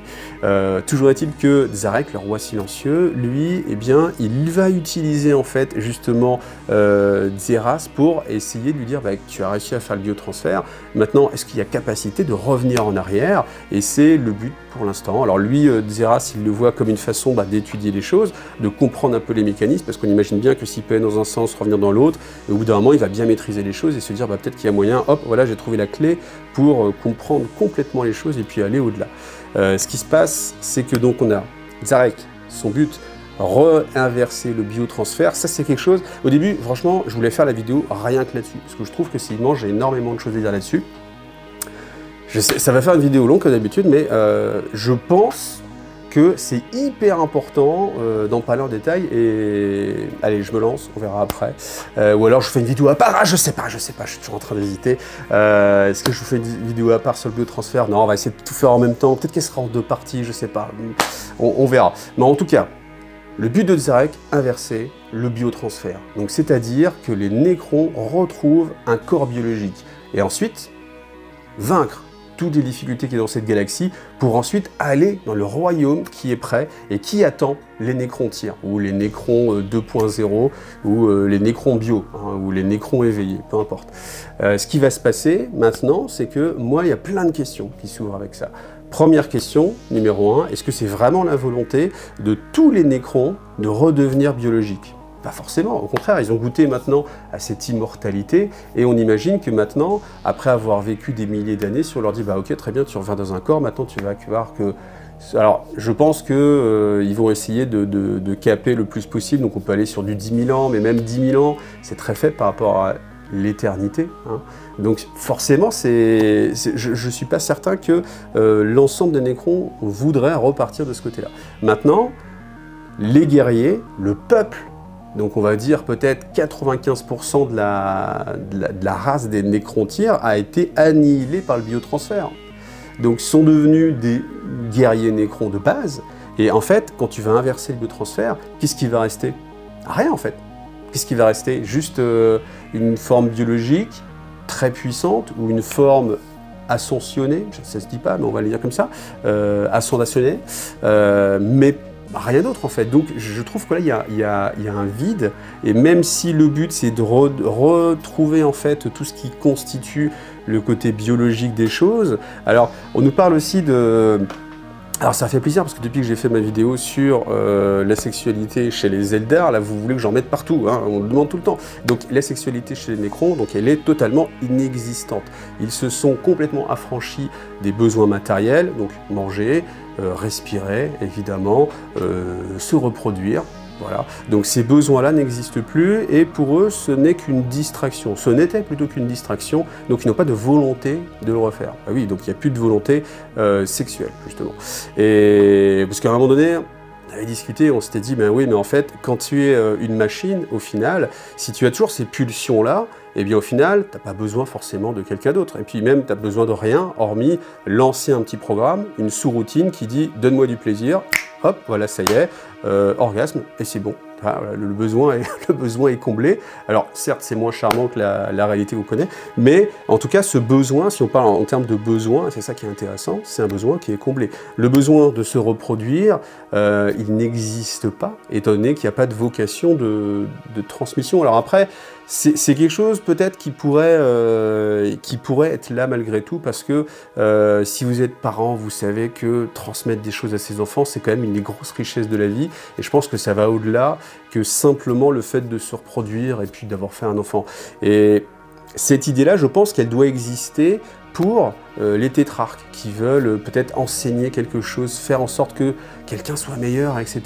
Toujours est-il que Zarek, le roi silencieux, lui, eh bien, il va utiliser en fait justement Xerath pour essayer de lui dire bah, tu as réussi à faire le biotransfert, maintenant est-ce qu'il y a capacité de revenir en arrière? Et c'est le but pour l'instant. Alors lui, Xerath, il le voit comme une façon bah, d'étudier les choses, de comprendre un peu les mécanismes, parce qu'on imagine bien que s'il peut aller dans un sens, revenir dans l'autre, et au bout d'un moment, il va bien maîtriser les choses et se dire bah, peut-être qu'il y a moyen, hop, voilà, j'ai trouvé la clé pour comprendre complètement les choses et puis aller au-delà. Ce qui se passe, c'est que donc on a Zarek, son but, réinverser le biotransfert, ça c'est quelque chose, au début, franchement, je voulais faire la vidéo rien que là-dessus, parce que je trouve que c'est immense, j'ai énormément de choses à dire là-dessus. Ça va faire une vidéo longue comme d'habitude, mais je pense que c'est hyper important d'en parler en détail et allez, je me lance, on verra après. Ou alors je fais une vidéo à part, ah, je sais pas, je suis toujours en train d'hésiter. Est-ce que je vous fais une vidéo à part sur le biotransfert? Non, on va essayer de tout faire en même temps, peut-être qu'elle sera en 2 parties, je sais pas, on verra. Mais en tout cas, le but de Zarek, inverser le biotransfert. Donc c'est-à-dire que les nécrons retrouvent un corps biologique. Et ensuite, vaincre toutes les difficultés qui est dans cette galaxie, pour ensuite aller dans le royaume qui est prêt et qui attend les nécrontiers, ou les nécrons 2.0, ou les nécrons bio, hein, ou les nécrons éveillés, peu importe. Ce qui va se passer maintenant, c'est que moi, il y a plein de questions qui s'ouvrent avec ça. Première question, numéro 1, est-ce que c'est vraiment la volonté de tous les nécrons de redevenir biologiques? Pas forcément, au contraire, ils ont goûté maintenant à cette immortalité et on imagine que maintenant, après avoir vécu des milliers d'années, si on leur dit bah ok très bien tu reviens dans un corps, maintenant tu vas voir que... Alors je pense qu'ils vont essayer de caper le plus possible, donc on peut aller sur du 10 000 ans, mais même 10 000 ans, c'est très faible par rapport à l'éternité. Hein. Donc forcément, je ne suis pas certain que l'ensemble des nécrons voudraient repartir de ce côté-là. Maintenant, les guerriers, le peuple, donc on va dire peut-être 95% de la race des nécrontiers a été annihilée par le biotransfert. Donc ils sont devenus des guerriers nécrons de base, et en fait, quand tu vas inverser le biotransfert, qu'est-ce qui va rester? Rien en fait. Qu'est-ce qui va rester? Juste une forme biologique très puissante, ou une forme ascensionnée, ça se dit pas, mais on va le dire comme ça, ascendationnée, mais rien d'autre en fait. Donc je trouve que là il y a un vide, et même si le but c'est de retrouver en fait tout ce qui constitue le côté biologique des choses. Alors on nous parle aussi de... Alors ça fait plaisir parce que depuis que j'ai fait ma vidéo sur la sexualité chez les Eldar, là vous voulez que j'en mette partout, hein, on le demande tout le temps. Donc la sexualité chez les nécrons, donc elle est totalement inexistante. Ils se sont complètement affranchis des besoins matériels, donc manger, respirer évidemment, se reproduire. Voilà. Donc ces besoins-là n'existent plus et pour eux ce n'est qu'une distraction. Ce n'était plutôt qu'une distraction, donc ils n'ont pas de volonté de le refaire. Ah oui, donc il n'y a plus de volonté sexuelle justement. Et parce qu'à un moment donné, on avait discuté, on s'était dit ben oui, mais en fait quand tu es une machine, au final, si tu as toujours ces pulsions-là, eh bien au final, tu n'as pas besoin forcément de quelqu'un d'autre. Et puis même, tu n'as besoin de rien, hormis lancer un petit programme, une sous-routine qui dit « donne-moi du plaisir », hop, voilà, ça y est, orgasme, et c'est bon. Enfin, le besoin est comblé. Alors certes, c'est moins charmant que la réalité vous connaît, mais en tout cas, ce besoin, si on parle en termes de besoin, c'est ça qui est intéressant, c'est un besoin qui est comblé. Le besoin de se reproduire, il n'existe pas, étant donné qu'il n'y a pas de vocation de transmission. Alors après, c'est quelque chose peut-être qui pourrait être là malgré tout, parce que si vous êtes parent, vous savez que transmettre des choses à ses enfants, c'est quand même une des grosses richesses de la vie, et je pense que ça va au-delà que simplement le fait de se reproduire et puis d'avoir fait un enfant. Et cette idée-là, je pense qu'elle doit exister pour les tétrarques qui veulent peut-être enseigner quelque chose, faire en sorte que quelqu'un soit meilleur, etc.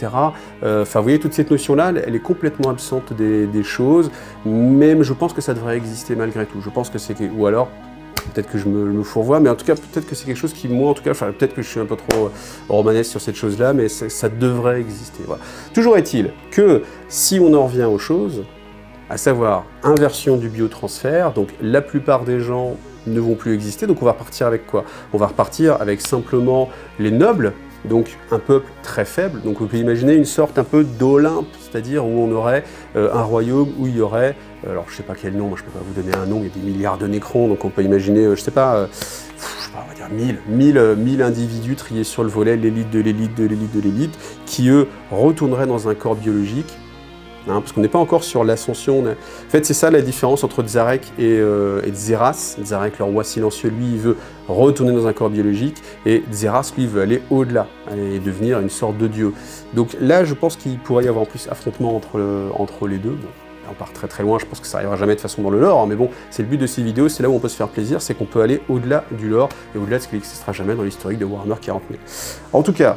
Enfin, vous voyez, toute cette notion-là, elle est complètement absente des choses, même je pense que ça devrait exister malgré tout. Je pense que c'est... Ou alors, peut-être que je me fourvoie, mais en tout cas, peut-être que c'est quelque chose qui, moi, en tout cas, enfin, peut-être que je suis un peu trop romanesque sur cette chose-là, mais ça devrait exister. Voilà. Toujours est-il que, si on en revient aux choses, à savoir inversion du biotransfert, donc la plupart des gens ne vont plus exister, donc on va repartir avec quoi? On va repartir avec simplement les nobles, donc un peuple très faible. Donc on peut imaginer une sorte un peu d'Olympe, c'est-à-dire où on aurait un royaume où il y aurait, alors je sais pas quel nom, moi je peux pas vous donner un nom, il y a des milliards de Nécrons, donc on peut imaginer, je sais pas, on va dire 1000 individus triés sur le volet, l'élite de l'élite de l'élite de l'élite, qui eux retourneraient dans un corps biologique. Hein, parce qu'on n'est pas encore sur l'ascension. En fait, c'est ça la différence entre Zarek et Xerath. Zarek, le roi silencieux, lui, il veut retourner dans un corps biologique, et Xerath, lui, veut aller au-delà, et devenir une sorte de dieu. Donc là, je pense qu'il pourrait y avoir en plus affrontement entre les deux. Bon, on part très très loin, je pense que ça n'arrivera jamais de façon dans le lore, hein, mais bon, c'est le but de ces vidéos, c'est là où on peut se faire plaisir, c'est qu'on peut aller au-delà du lore, et au-delà de ce qui n'existera jamais dans l'historique de Warhammer 40 000. En tout cas,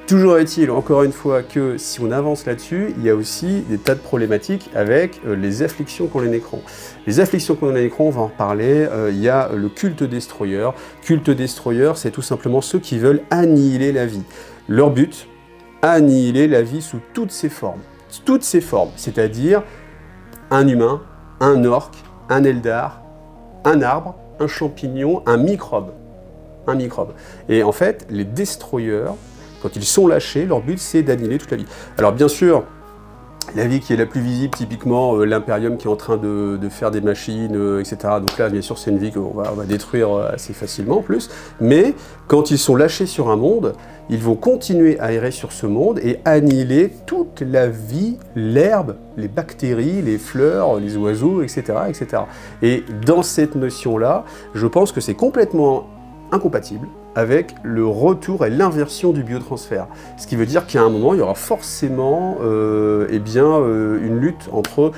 toujours est-il, encore une fois, que si on avance là-dessus, il y a aussi des tas de problématiques avec les afflictions qu'ont les Nécrons. Les afflictions qu'ont les Nécrons, on va en reparler, il y a le culte destroyer. Culte destroyer, c'est tout simplement ceux qui veulent annihiler la vie. Leur but, annihiler la vie sous toutes ses formes. Toutes ses formes, c'est-à-dire un humain, un orc, un eldar, un arbre, un champignon, un microbe. Un microbe. Et en fait, les destroyers, quand ils sont lâchés, leur but c'est d'annihiler toute la vie. Alors bien sûr, la vie qui est la plus visible, typiquement l'Imperium qui est en train de faire des machines, etc. Donc là, bien sûr, c'est une vie qu'on va détruire assez facilement en plus. Mais quand ils sont lâchés sur un monde, ils vont continuer à errer sur ce monde et annihiler toute la vie, l'herbe, les bactéries, les fleurs, les oiseaux, etc., etc. Et dans cette notion-là, je pense que c'est complètement incompatible avec le retour et l'inversion du biotransfert. Ce qui veut dire qu'à un moment, il y aura forcément une lutte entre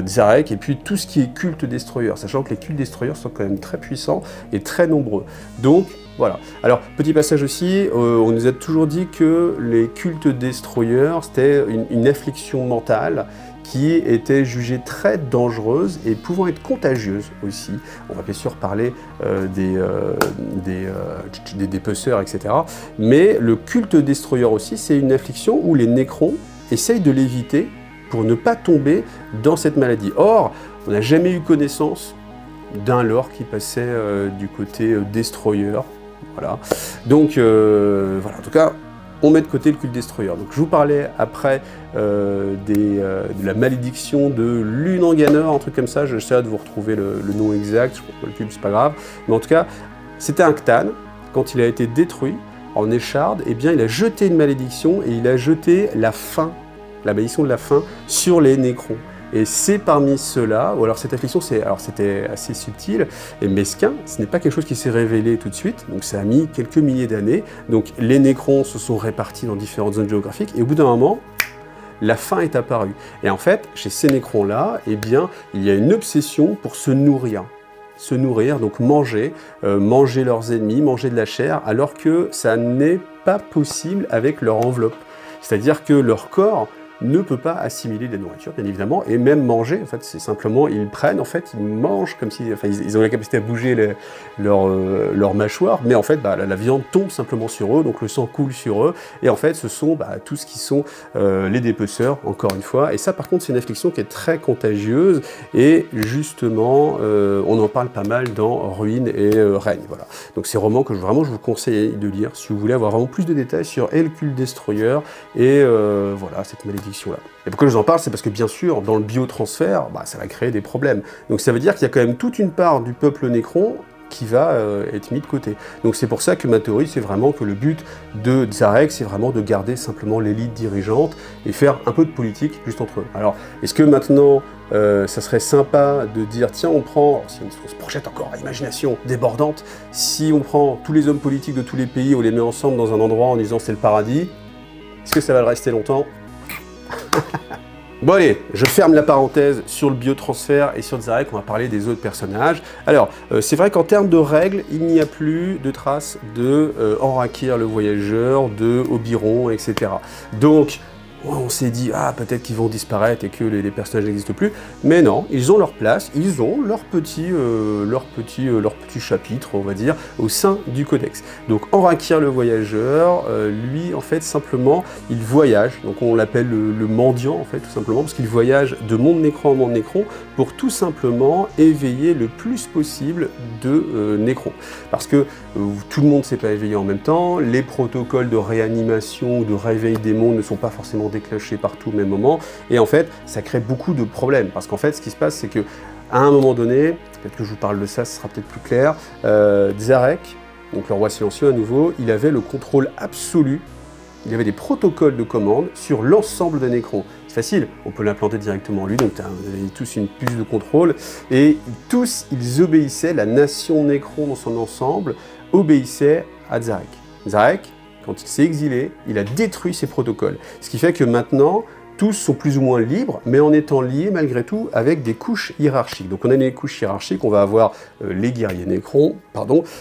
Zarek et puis tout ce qui est culte destroyer, sachant que les cultes destroyers sont quand même très puissants et très nombreux. Donc, voilà. Alors, petit passage aussi, on nous a toujours dit que les cultes destroyers, c'était une affliction mentale qui était jugée très dangereuse et pouvant être contagieuse aussi. On va bien sûr parler des dépeceurs, etc. Mais le culte destroyer aussi, c'est une affliction où les Nécrons essayent de l'éviter pour ne pas tomber dans cette maladie. Or, on n'a jamais eu connaissance d'un lore qui passait du côté destroyer. Voilà. Donc, voilà. En tout cas, on met de côté le culte destroyer. Donc je vous parlais après de la malédiction de Lunanganor, un truc comme ça, j'essaierai de vous retrouver le nom exact, je crois que le culte c'est pas grave, mais en tout cas, c'était un Cthane, quand il a été détruit en écharde, eh bien il a jeté une malédiction et il a jeté la faim, la malédiction de la faim, sur les Nécrons. Et c'est parmi ceux-là, ou alors cette affliction, c'était assez subtil et mesquin, ce n'est pas quelque chose qui s'est révélé tout de suite, donc ça a mis quelques milliers d'années. Donc les Nécrons se sont répartis dans différentes zones géographiques, et au bout d'un moment, la faim est apparue. Et en fait, chez ces Nécrons-là, eh bien, il y a une obsession pour se nourrir. Se nourrir, donc manger, manger leurs ennemis, manger de la chair, alors que ça n'est pas possible avec leur enveloppe. C'est-à-dire que leur corps ne peut pas assimiler des nourritures, bien évidemment, et même manger, en fait, c'est simplement, ils prennent, en fait, ils mangent comme si, enfin, ils ont la capacité à bouger leur mâchoire, mais en fait, la viande tombe simplement sur eux, donc le sang coule sur eux, et en fait, ce sont tout ce qui sont les dépeceurs, encore une fois, et ça, par contre, c'est une affliction qui est très contagieuse, et justement, on en parle pas mal dans Ruines et Règne, voilà. Donc, c'est romans que je vous conseille de lire, si vous voulez avoir vraiment plus de détails sur El Culte Destroyer, et voilà, cette malédiction là. Et pourquoi je vous en parle, c'est parce que bien sûr, dans le biotransfert, ça va créer des problèmes. Donc ça veut dire qu'il y a quand même toute une part du peuple Nécron qui va être mis de côté. Donc c'est pour ça que ma théorie, c'est vraiment que le but de Zarek, c'est vraiment de garder simplement l'élite dirigeante et faire un peu de politique juste entre eux. Alors, est-ce que maintenant, ça serait sympa de dire, tiens, on prend, si on se projette encore à l'imagination débordante, si on prend tous les hommes politiques de tous les pays, on les met ensemble dans un endroit en disant c'est le paradis, est-ce que ça va le rester longtemps? Bon allez, je ferme la parenthèse sur le biotransfert et sur Zarek, on va parler des autres personnages. Alors, c'est vrai qu'en termes de règles, il n'y a plus de traces de Enrakir le voyageur, de Obyron, etc. Donc, on s'est dit, ah, peut-être qu'ils vont disparaître et que les personnages n'existent plus. Mais non, ils ont leur place, ils ont leur petit chapitre, on va dire, au sein du codex. Donc Enrakyr le voyageur, lui, en fait, simplement, il voyage. Donc on l'appelle le mendiant, en fait, tout simplement, parce qu'il voyage de monde nécron en monde nécron pour tout simplement éveiller le plus possible de nécrons. Parce que tout le monde ne s'est pas éveillé en même temps, les protocoles de réanimation ou de réveil des mondes ne sont pas forcément déclenchés partout au même moment, et en fait, ça crée beaucoup de problèmes, parce qu'en fait, ce qui se passe, c'est que à un moment donné, peut-être que je vous parle de ça, ce sera peut-être plus clair, Zarek, donc le roi silencieux à nouveau, il avait le contrôle absolu, il y avait des protocoles de commande sur l'ensemble des nécrons. C'est facile, on peut l'implanter directement en lui, donc vous avez tous une puce de contrôle, et tous, ils obéissaient, la nation nécron dans son ensemble, obéissait à Zarek. Zarek, quand il s'est exilé, il a détruit ses protocoles. Ce qui fait que maintenant, tous sont plus ou moins libres, mais en étant liés malgré tout avec des couches hiérarchiques. Donc on a des couches hiérarchiques, on va avoir les guerriers nécrons,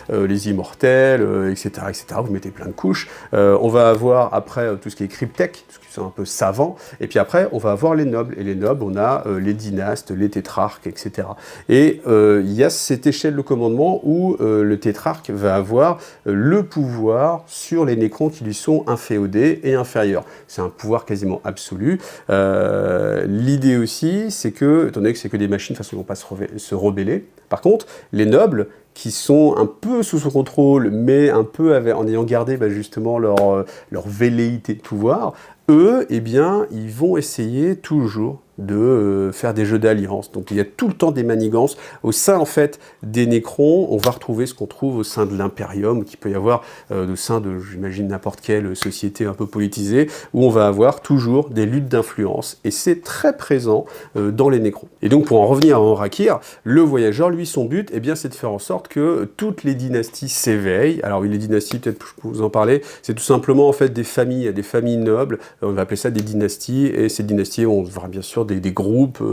les immortels, etc., etc. Vous mettez plein de couches. On va avoir après tout ce qui est cryptech, tout ce qui est un peu savant, et puis après on va avoir les nobles. Et les nobles, on a les dynastes, les tétrarques, etc. Et il y a cette échelle de commandement où le tétrarque va avoir le pouvoir sur les nécrons qui lui sont inféodés et inférieurs. C'est un pouvoir quasiment absolu. L'idée aussi, c'est que, étant donné que c'est que des machines, de toute façon, ils ne vont pas se rebeller. Par contre, les nobles, qui sont un peu sous son contrôle, mais un peu en ayant gardé justement leur velléité de pouvoir, eux, eh bien, ils vont essayer toujours de faire des jeux d'alliance. Donc il y a tout le temps des manigances. Au sein, en fait, des nécrons, on va retrouver ce qu'on trouve au sein de l'Imperium, qui peut y avoir au sein de, j'imagine, n'importe quelle société un peu politisée, où on va avoir toujours des luttes d'influence. Et c'est très présent dans les nécrons. Et donc, pour en revenir à Enrakyr, le voyageur, lui, son but, eh bien, c'est de faire en sorte que toutes les dynasties s'éveillent. Alors oui, les dynasties, peut-être que je peux vous en parler, c'est tout simplement, en fait, des familles nobles. On va appeler ça des dynasties. Et ces dynasties, on verra bien sûr des groupes,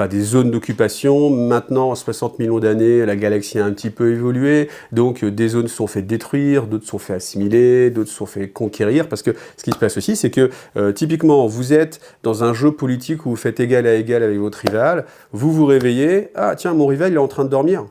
des zones d'occupation. Maintenant, en 60 millions d'années, la galaxie a un petit peu évolué, donc des zones se sont fait détruire, d'autres sont fait assimiler, d'autres sont fait conquérir, parce que ce qui se passe aussi, c'est que typiquement, vous êtes dans un jeu politique où vous faites égal à égal avec votre rival, vous vous réveillez, ah tiens, mon rival, il est en train de dormir.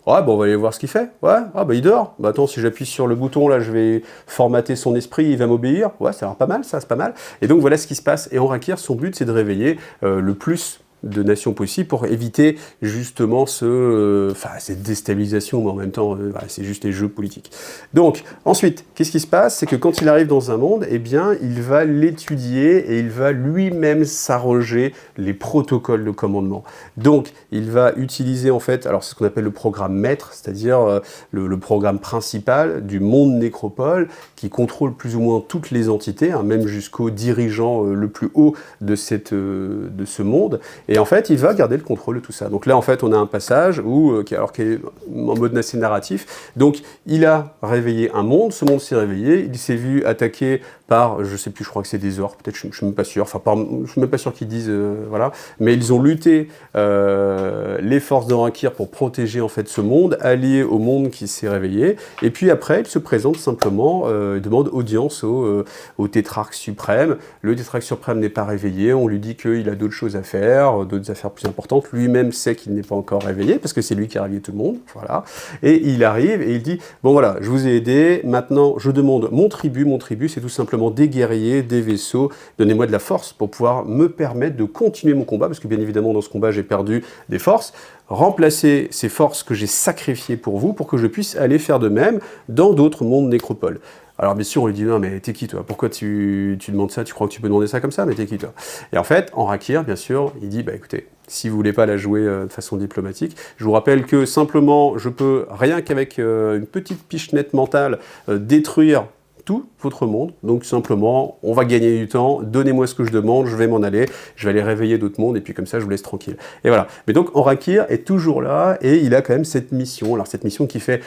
Ouais, on va aller voir ce qu'il fait. Ouais, il dort. Attends, si j'appuie sur le bouton, là, je vais formater son esprit, il va m'obéir. Ouais, ça a l'air pas mal, ça, c'est pas mal. Et donc, voilà ce qui se passe. Et Enrakyr, son but, c'est de réveiller le plus de nations possibles pour éviter justement cette déstabilisation, mais en même temps, c'est juste les jeux politiques. Donc, ensuite, qu'est-ce qui se passe? C'est que quand il arrive dans un monde, eh bien, il va l'étudier et il va lui-même s'arroger les protocoles de commandement. Donc, il va utiliser, en fait, alors c'est ce qu'on appelle le programme maître, c'est-à-dire le programme principal du monde nécropole qui contrôle plus ou moins toutes les entités, même jusqu'au dirigeant le plus haut de ce monde. Et en fait, il va garder le contrôle de tout ça. Donc là, en fait, on a un passage qui est en mode assez narratif. Donc, il a réveillé un monde, ce monde s'est réveillé, il s'est vu attaqué par, je sais plus, je crois que c'est des orques, peut-être, je ne suis même pas sûr, je suis même pas sûr qu'ils disent, voilà. Mais ils ont lutté, les forces d'Enrakyr pour protéger, en fait, ce monde, allié au monde qui s'est réveillé. Et puis après, il se présente simplement, demande audience au tétrarque suprême. Le tétrarque suprême n'est pas réveillé, on lui dit qu'il a d'autres choses à faire, d'autres affaires plus importantes. Lui-même sait qu'il n'est pas encore réveillé, parce que c'est lui qui a réveillé tout le monde, voilà. Et il arrive et il dit, bon voilà, je vous ai aidé, maintenant je demande mon tribut c'est tout simplement des guerriers, des vaisseaux, donnez-moi de la force pour pouvoir me permettre de continuer mon combat, parce que bien évidemment dans ce combat j'ai perdu des forces, remplacer ces forces que j'ai sacrifiées pour vous, pour que je puisse aller faire de même dans d'autres mondes nécropoles. Alors bien sûr, on lui dit, non mais t'es qui toi? Pourquoi tu demandes ça? Tu crois que tu peux demander ça comme ça? Mais t'es qui toi? Et en fait, Enrakyr, bien sûr, il dit, écoutez, si vous voulez pas la jouer de façon diplomatique, je vous rappelle que simplement, je peux, rien qu'avec une petite pichenette mentale, détruire tout votre monde. Donc simplement, on va gagner du temps, donnez-moi ce que je demande, je vais m'en aller, je vais aller réveiller d'autres mondes, et puis comme ça, je vous laisse tranquille. Et voilà. Mais donc, Enrakyr est toujours là, et il a quand même cette mission. Alors cette mission qui fait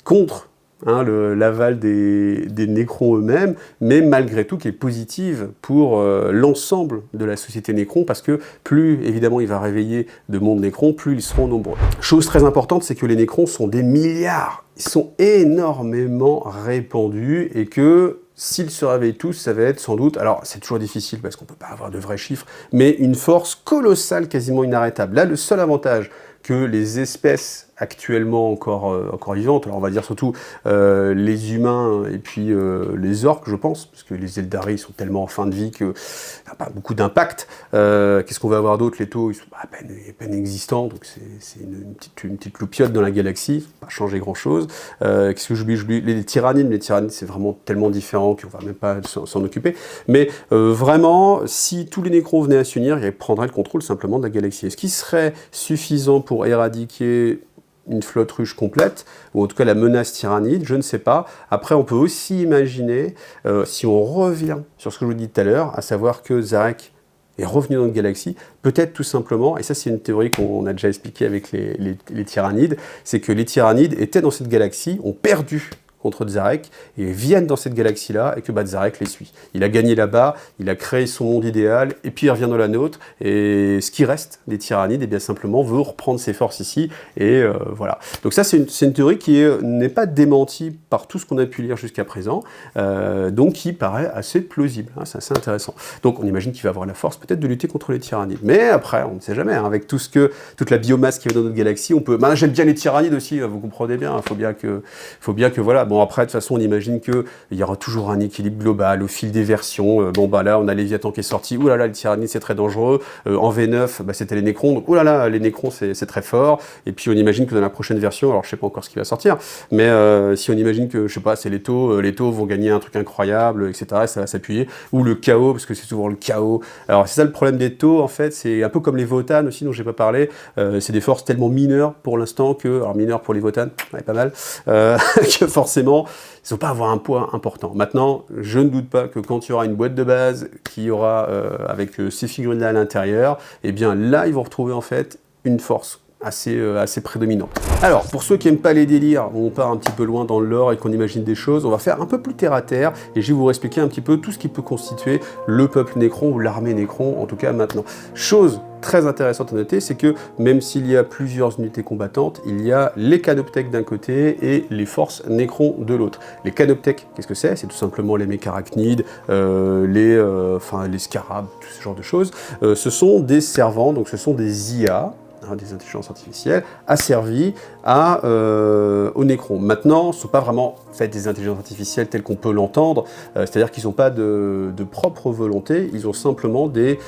contre l'aval des nécrons eux-mêmes, mais malgré tout qui est positive pour l'ensemble de la société nécron, parce que plus évidemment il va réveiller de monde nécron, plus ils seront nombreux. Chose très importante, c'est que les nécrons sont des milliards, ils sont énormément répandus, et que s'ils se réveillent tous, ça va être sans doute, alors c'est toujours difficile parce qu'on ne peut pas avoir de vrais chiffres, mais une force colossale, quasiment inarrêtable. Là, le seul avantage que les espèces actuellement encore vivantes, alors on va dire surtout les humains et puis les orques, je pense, parce que les Eldari sont tellement en fin de vie que ça n'a pas beaucoup d'impact. Qu'est-ce qu'on va avoir d'autre? Les taux, ils sont à peine existants, donc c'est une petite loupiote dans la galaxie, pas changer grand-chose. Qu'est-ce que j'oublie? Les tyrannides, c'est vraiment tellement différent qu'on va même pas s'en occuper. Mais vraiment, si tous les nécrons venaient à s'unir, ils prendraient le contrôle simplement de la galaxie. Est-ce qu'il serait suffisant pour éradiquer une flotte ruche complète, ou en tout cas la menace tyrannide, je ne sais pas. Après, on peut aussi imaginer, si on revient sur ce que je vous dis tout à l'heure, à savoir que Zarek est revenu dans notre galaxie, peut-être tout simplement, et ça c'est une théorie qu'on a déjà expliquée avec les tyrannides, c'est que les tyrannides étaient dans cette galaxie, ont perdu contre Zarek, et viennent dans cette galaxie-là, et que Zarek les suit. Il a gagné là-bas, il a créé son monde idéal, et puis il revient dans la nôtre, et ce qui reste des tyrannides, et bien simplement veut reprendre ses forces ici, et voilà. Donc ça, c'est une théorie qui n'est pas démentie par tout ce qu'on a pu lire jusqu'à présent, donc qui paraît assez plausible, hein, c'est assez intéressant. Donc on imagine qu'il va avoir la force peut-être de lutter contre les tyrannides, mais après, on ne sait jamais, hein, avec toute la biomasse qui est dans notre galaxie, on peut... j'aime bien les tyrannides aussi, vous comprenez bien, il faut bien que voilà. Bon, après, de toute façon, on imagine qu'il y aura toujours un équilibre global au fil des versions. Là, on a Léviathan qui est sorti. Ouh là là, les tyrannides, c'est très dangereux. En V9, c'était les Nécrons. Donc, ouh là là, les Nécrons, c'est très fort. Et puis, on imagine que dans la prochaine version, alors je sais pas encore ce qui va sortir, mais si on imagine que, je sais pas, c'est les taux vont gagner un truc incroyable, etc., ça va s'appuyer. Ou le chaos, parce que c'est souvent le chaos. Alors, c'est ça le problème des taux, en fait. C'est un peu comme les Votann aussi, dont j'ai pas parlé. C'est des forces tellement mineures pour l'instant que, alors mineures pour les Votann, pas mal, que forcément, ils ne vont pas avoir un poids important. Maintenant, je ne doute pas que quand il y aura une boîte de base qui aura avec ces figurines-là à l'intérieur, eh bien là, ils vont retrouver en fait une force assez prédominante. Alors, pour ceux qui n'aiment pas les délires, on part un petit peu loin dans le lore et qu'on imagine des choses, on va faire un peu plus terre à terre et je vais vous expliquer un petit peu tout ce qui peut constituer le peuple Nécron ou l'armée Nécron, en tout cas maintenant. Chose très intéressante à noter, c'est que même s'il y a plusieurs unités combattantes, il y a les canoptèques d'un côté et les forces Nécron de l'autre. Les canoptèques, qu'est-ce que c'est? C'est tout simplement les mécarachnides, les scarabs, tout ce genre de choses. Ce sont des servants, donc ce sont des IA, des intelligences artificielles, asservies aux Nécrons. Maintenant, ce ne sont pas vraiment des intelligences artificielles telles qu'on peut l'entendre, c'est-à-dire qu'ils n'ont pas de propre volonté, ils ont simplement des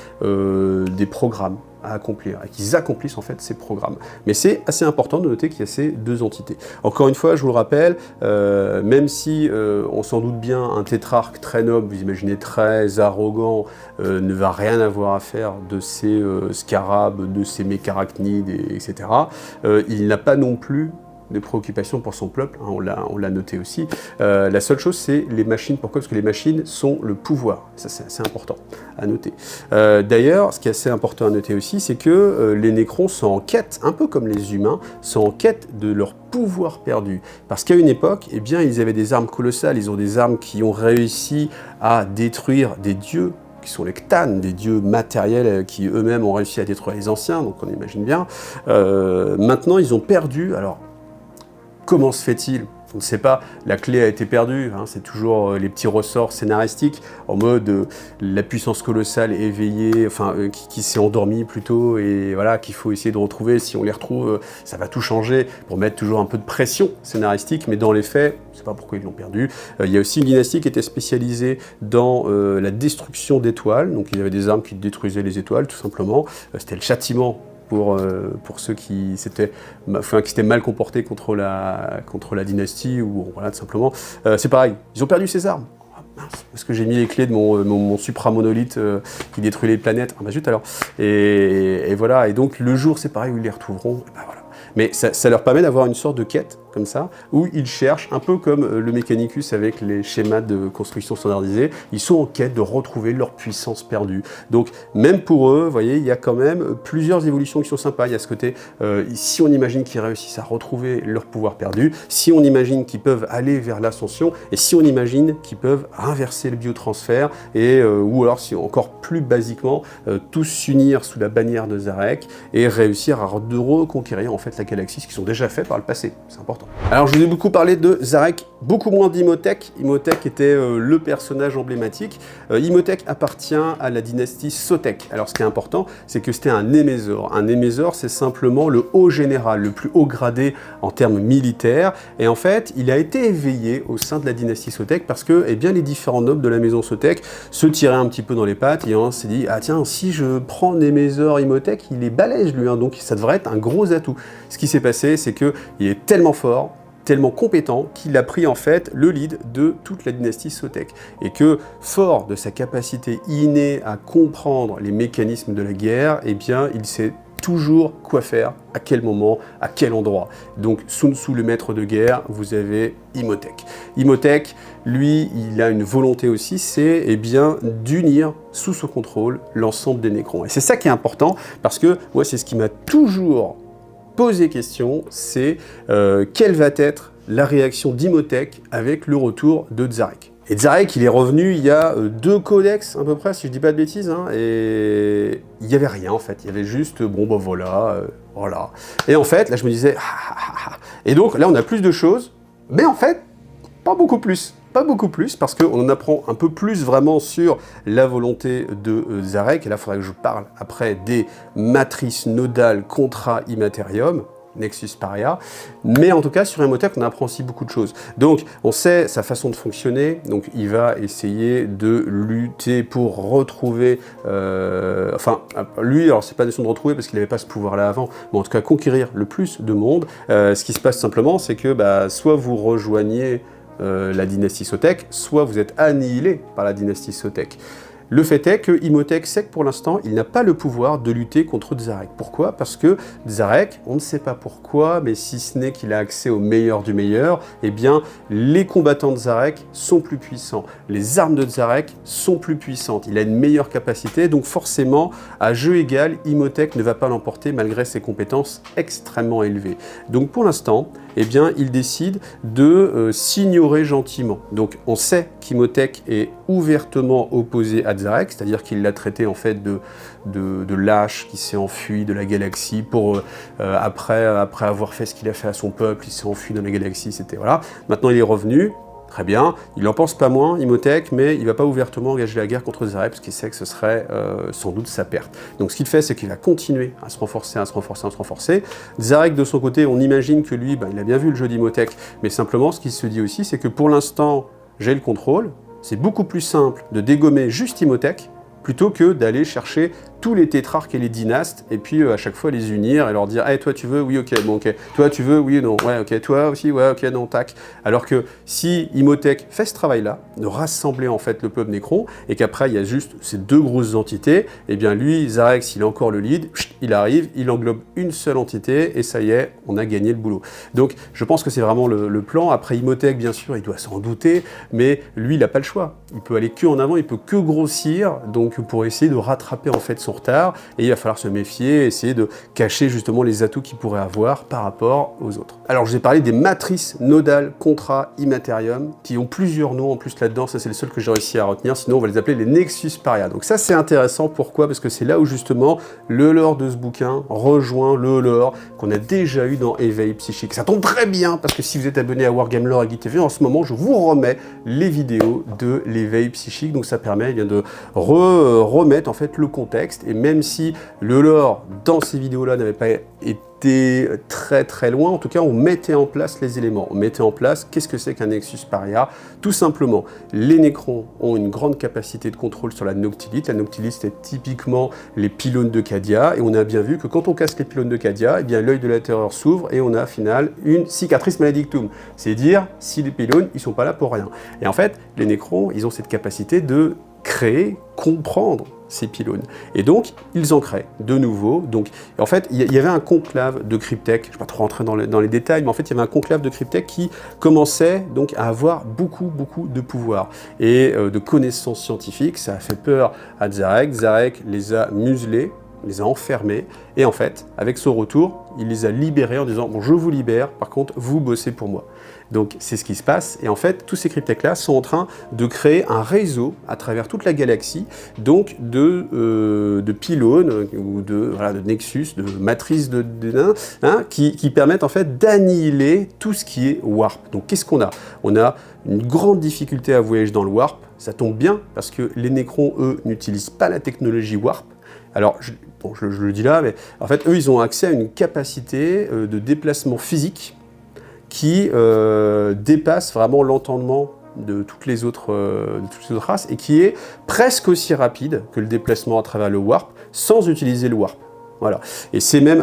programmes à accomplir, et qu'ils accomplissent en fait ces programmes. Mais c'est assez important de noter qu'il y a ces deux entités. Encore une fois, je vous le rappelle, même si on s'en doute bien, un tétrarque très noble, vous imaginez très arrogant, ne va rien avoir à faire de ces scarabs, de ces mécarachnides, etc. Il n'a pas non plus de préoccupations pour son peuple, hein, on l'a noté aussi. La seule chose, c'est les machines. Pourquoi? Parce que les machines sont le pouvoir. Ça, c'est assez important à noter. D'ailleurs, ce qui est assez important à noter aussi, c'est que les Nécrons sont en quête, un peu comme les humains, sont en quête de leur pouvoir perdu. Parce qu'à une époque, eh bien, ils avaient des armes colossales, ils ont des armes qui ont réussi à détruire des dieux, qui sont les Cthans, des dieux matériels qui eux-mêmes ont réussi à détruire les anciens, donc on imagine bien. Maintenant, ils ont perdu. Alors, comment se fait-il? On ne sait pas, la clé a été perdue, hein, c'est toujours les petits ressorts scénaristiques, en mode la puissance colossale éveillée, qui s'est endormie plutôt, et voilà, qu'il faut essayer de retrouver. Si on les retrouve, ça va tout changer, pour mettre toujours un peu de pression scénaristique, mais dans les faits, je ne sais pas pourquoi ils l'ont perdu. Il y a aussi une dynastie qui était spécialisée dans la destruction d'étoiles, donc il y avait des armes qui détruisaient les étoiles, tout simplement. C'était le châtiment pour ceux qui s'étaient mal comportés contre la dynastie, ou voilà, tout simplement. C'est pareil, ils ont perdu ces armes. Oh, mince, parce que j'ai mis les clés de mon supramonolithe qui détruit les planètes. Ah bah zut alors. Et voilà, et donc le jour, c'est pareil, où ils les retrouveront. Et bah voilà. Mais ça leur permet d'avoir une sorte de quête, comme ça, où ils cherchent, un peu comme le Mechanicus avec les schémas de construction standardisés, ils sont en quête de retrouver leur puissance perdue. Donc, même pour eux, vous voyez, il y a quand même plusieurs évolutions qui sont sympas. Il y a ce côté, si on imagine qu'ils réussissent à retrouver leur pouvoir perdu, si on imagine qu'ils peuvent aller vers l'ascension, et si on imagine qu'ils peuvent inverser le biotransfert, ou alors, si encore plus basiquement, tous s'unir sous la bannière de Zarek, et réussir à reconquérir en fait la galaxie, ce qu'ils ont déjà fait par le passé. C'est important. Alors, je vous ai beaucoup parlé de Zarek beaucoup moins d'Imhotep. Imhotep était le personnage emblématique. Imhotep appartient à la dynastie Sotek. Alors ce qui est important, c'est que c'était un Némésor. Un Némésor, c'est simplement le haut général, le plus haut gradé en termes militaires. Et en fait, il a été éveillé au sein de la dynastie Sotek parce que eh bien, les différents nobles de la maison Sotek se tiraient un petit peu dans les pattes et on s'est dit, ah tiens, si je prends Némésor Imhotep, il est balèze lui, hein, donc ça devrait être un gros atout. Ce qui s'est passé, c'est qu'il est tellement fort, tellement compétent qu'il a pris en fait le lead de toute la dynastie Sotek et que, fort de sa capacité innée à comprendre les mécanismes de la guerre, eh bien, il sait toujours quoi faire, à quel moment, à quel endroit. Donc Sun Tzu, le maître de guerre, vous avez Imhotep. Imhotep, lui, il a une volonté aussi, c'est eh bien d'unir sous son contrôle l'ensemble des Nécrons. Et c'est ça qui est important, parce que moi, c'est ce qui m'a toujours poser question, c'est quelle va être la réaction d'Imhotep avec le retour de Zarek. Et Zarek, il est revenu il y a 2 codex à peu près, si je dis pas de bêtises, hein, et il n'y avait rien en fait, il y avait juste, bon ben voilà, voilà. Et en fait, là je me disais, et donc là on a plus de choses, mais en fait, pas beaucoup plus. Pas beaucoup plus, parce qu'on en apprend un peu plus vraiment sur la volonté de Zarek, et là il faudrait que je parle après des matrices nodales contra immaterium, Nexus Paria, mais en tout cas sur Imhotep on apprend aussi beaucoup de choses. Donc on sait sa façon de fonctionner, donc il va essayer de lutter pour retrouver, enfin lui, alors c'est pas une question de retrouver parce qu'il n'avait pas ce pouvoir là avant, mais en tout cas conquérir le plus de monde. Ce qui se passe simplement, c'est que soit vous rejoignez la dynastie Sotek, soit vous êtes annihilé par la dynastie Sotek. Le fait est que Imhotep sait que pour l'instant, il n'a pas le pouvoir de lutter contre Zarek. Pourquoi? Parce que Zarek, on ne sait pas pourquoi, mais si ce n'est qu'il a accès au meilleur du meilleur, eh bien, les combattants de Zarek sont plus puissants. Les armes de Zarek sont plus puissantes. Il a une meilleure capacité, donc forcément, à jeu égal, Imhotep ne va pas l'emporter malgré ses compétences extrêmement élevées. Donc pour l'instant, eh bien, il décide de s'ignorer gentiment. Donc on sait qu'Imhotep est ouvertement opposé à Zarek, c'est-à-dire qu'il l'a traité en fait de lâche qui s'est enfui de la galaxie pour après avoir fait ce qu'il a fait à son peuple, il s'est enfui dans la galaxie, c'était voilà. Maintenant il est revenu. Très bien, il n'en pense pas moins, Imhotep, mais il ne va pas ouvertement engager la guerre contre Zarek, parce qu'il sait que ce serait sans doute sa perte. Donc ce qu'il fait, c'est qu'il va continuer à se renforcer, à se renforcer, à se renforcer. Zarek, de son côté, on imagine que lui, il a bien vu le jeu d'Imhotep, mais simplement, ce qu'il se dit aussi, c'est que pour l'instant, j'ai le contrôle, c'est beaucoup plus simple de dégommer juste Imhotep, plutôt que d'aller chercher tous les tétrarques et les dynastes, et puis à chaque fois les unir et leur dire « Hey, toi tu veux? Oui, ok, bon, ok. Toi tu veux? Oui, non, ouais, ok. Toi aussi? Ouais, ok, non, tac. » Alors que si Imhotep fait ce travail-là, de rassembler en fait le peuple Nécron, et qu'après il y a juste ces 2 grosses entités, eh bien lui, Zarek, s'il a encore le lead, il arrive, il englobe une seule entité, et ça y est, on a gagné le boulot. Donc je pense que c'est vraiment le plan. Après Imhotep, bien sûr, il doit s'en douter, mais lui, il n'a pas le choix. Il peut aller que en avant, il peut que grossir, donc pour essayer de rattraper en fait son retard, et il va falloir se méfier, essayer de cacher justement les atouts qu'il pourrait avoir par rapport aux autres. Alors je vous ai parlé des matrices nodales contra immaterium, qui ont plusieurs noms en plus là-dedans, ça c'est le seul que j'ai réussi à retenir, sinon on va les appeler les Nexus Paria. Donc ça c'est intéressant, pourquoi? Parce que c'est là où justement le lore de ce bouquin rejoint le lore qu'on a déjà eu dans Éveil Psychique. Ça tombe très bien, parce que si vous êtes abonné à Wargame Lore et Guide TV, en ce moment je vous remets les vidéos de l'éveil psychique, donc ça permet de remettre en fait le contexte, et même si le lore dans ces vidéos-là n'avait pas été très loin, en tout cas on mettait en place les éléments, on mettait en place qu'est-ce que c'est qu'un Nexus Paria. Tout simplement, les Nécrons ont une grande capacité de contrôle sur la Noctilite. La Noctilite c'est typiquement les pylônes de Cadia, et on a bien vu que quand on casse les pylônes de Cadia, eh bien l'œil de la terreur s'ouvre et on a au final une cicatrice maledictum. C'est dire si les pylônes ils sont pas là pour rien. Et en fait, les Nécrons ils ont cette capacité de créer, comprendre ces pylônes. Et donc, ils en créent de nouveau. Donc, en fait, il y avait un conclave de cryptech, je ne vais pas trop rentrer dans les détails, mais en fait, il y avait un conclave de cryptech qui commençait donc à avoir beaucoup de pouvoir et de connaissances scientifiques. Ça a fait peur à Zarek. Zarek les a muselés. les a enfermés, et en fait, avec son retour, il les a libérés en disant « bon, je vous libère, par contre, vous bossez pour moi ». Donc c'est ce qui se passe, et en fait, tous ces cryptechs-là sont en train de créer un réseau à travers toute la galaxie, donc de pylônes, ou voilà, de nexus, de matrices qui permettent en fait d'annihiler tout ce qui est warp. Donc qu'est-ce qu'on a? On a une grande difficulté à voyager dans le warp, ça tombe bien, parce que les Nécrons, eux, n'utilisent pas la technologie warp. Alors, je le dis là, mais en fait, eux, ils ont accès à une capacité de déplacement physique qui dépasse vraiment l'entendement de toutes les autres races et qui est presque aussi rapide que le déplacement à travers le warp sans utiliser le warp. Voilà. Et c'est même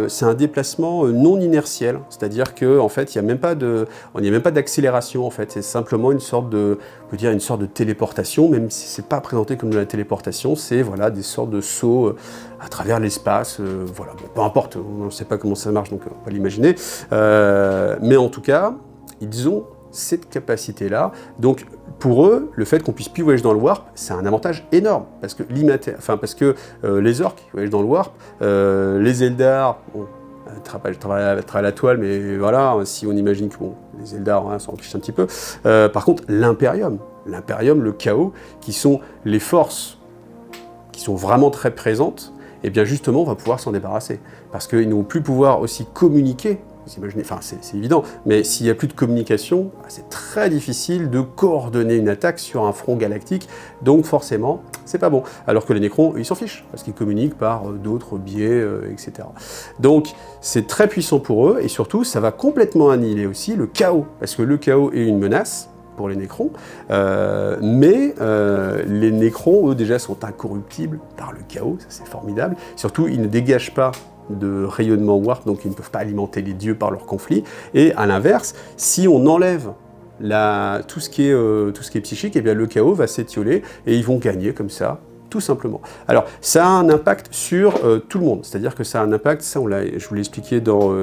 c'est un déplacement non inertiel, c'est-à-dire que en fait, il n'y a même pas d'accélération en fait, c'est simplement une sorte de téléportation, même si c'est pas présenté comme de la téléportation, c'est voilà des sortes de sauts à travers l'espace, voilà, bon, peu importe, on ne sait pas comment ça marche, donc on va l'imaginer, mais en tout cas, ils ont cette capacité-là. Donc, pour eux, le fait qu'on puisse plus voyager dans le warp, c'est un avantage énorme, parce que les orques voyagent dans le warp, les Eldar, bon, travaillent à la toile, mais voilà, si on imagine que bon, les Eldar s'en fichent un petit peu. Par contre, l'Imperium, le chaos, qui sont les forces qui sont vraiment très présentes, et bien justement, on va pouvoir s'en débarrasser, parce qu'ils ne vont plus pouvoir aussi communiquer. Vous imaginez, enfin c'est évident, mais s'il n'y a plus de communication, c'est très difficile de coordonner une attaque sur un front galactique, donc forcément, c'est pas bon. Alors que les Nécrons, ils s'en fichent, parce qu'ils communiquent par d'autres biais, etc. Donc, c'est très puissant pour eux, et surtout, ça va complètement annihiler aussi le chaos, parce que le chaos est une menace pour les Nécrons, mais les Nécrons, eux, déjà, sont incorruptibles par le chaos, ça c'est formidable. Surtout, ils ne dégagent pas de rayonnement warp, donc ils ne peuvent pas alimenter les dieux par leur conflit. Et à l'inverse, si on enlève tout ce qui est psychique, et bien le chaos va s'étioler et ils vont gagner comme ça, tout simplement. Alors, ça a un impact sur tout le monde, c'est-à-dire que ça a un impact, ça je vous l'ai expliqué dans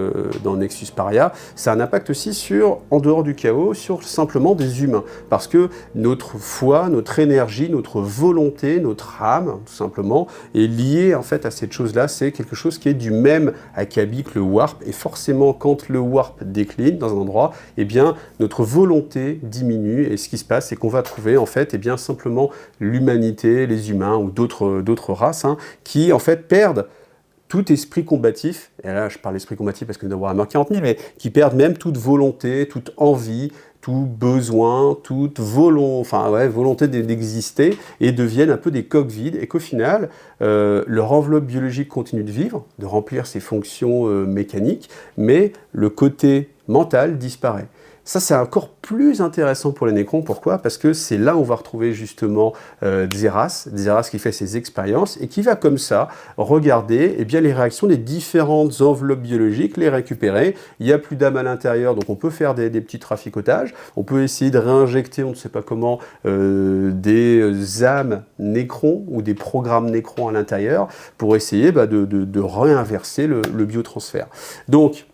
Nexus Paria, ça a un impact aussi sur, en dehors du chaos, sur simplement des humains, parce que notre foi, notre énergie, notre volonté, notre âme, tout simplement, est liée en fait à cette chose-là, c'est quelque chose qui est du même acabit que le warp, et forcément, quand le warp décline dans un endroit, eh bien, notre volonté diminue, et ce qui se passe, c'est qu'on va trouver en fait, eh bien, simplement l'humanité, les humains, ou d'autres races, qui en fait perdent tout esprit combatif, et là je parle d'esprit combatif parce que nous avons à 40 000, mais qui perdent même toute volonté, toute envie, tout besoin, toute volonté d'exister, et deviennent un peu des coques vides, et qu'au final, leur enveloppe biologique continue de vivre, de remplir ses fonctions mécaniques, mais le côté mental disparaît. Ça, c'est encore plus intéressant pour les Nécrons. Pourquoi? Parce que c'est là où on va retrouver justement Xerath qui fait ses expériences et qui va comme ça regarder les réactions des différentes enveloppes biologiques, les récupérer. Il n'y a plus d'âme à l'intérieur, donc on peut faire des petits traficotages. On peut essayer de réinjecter, on ne sait pas comment, des âmes Nécrons ou des programmes Nécrons à l'intérieur pour essayer de réinverser le biotransfert. Donc,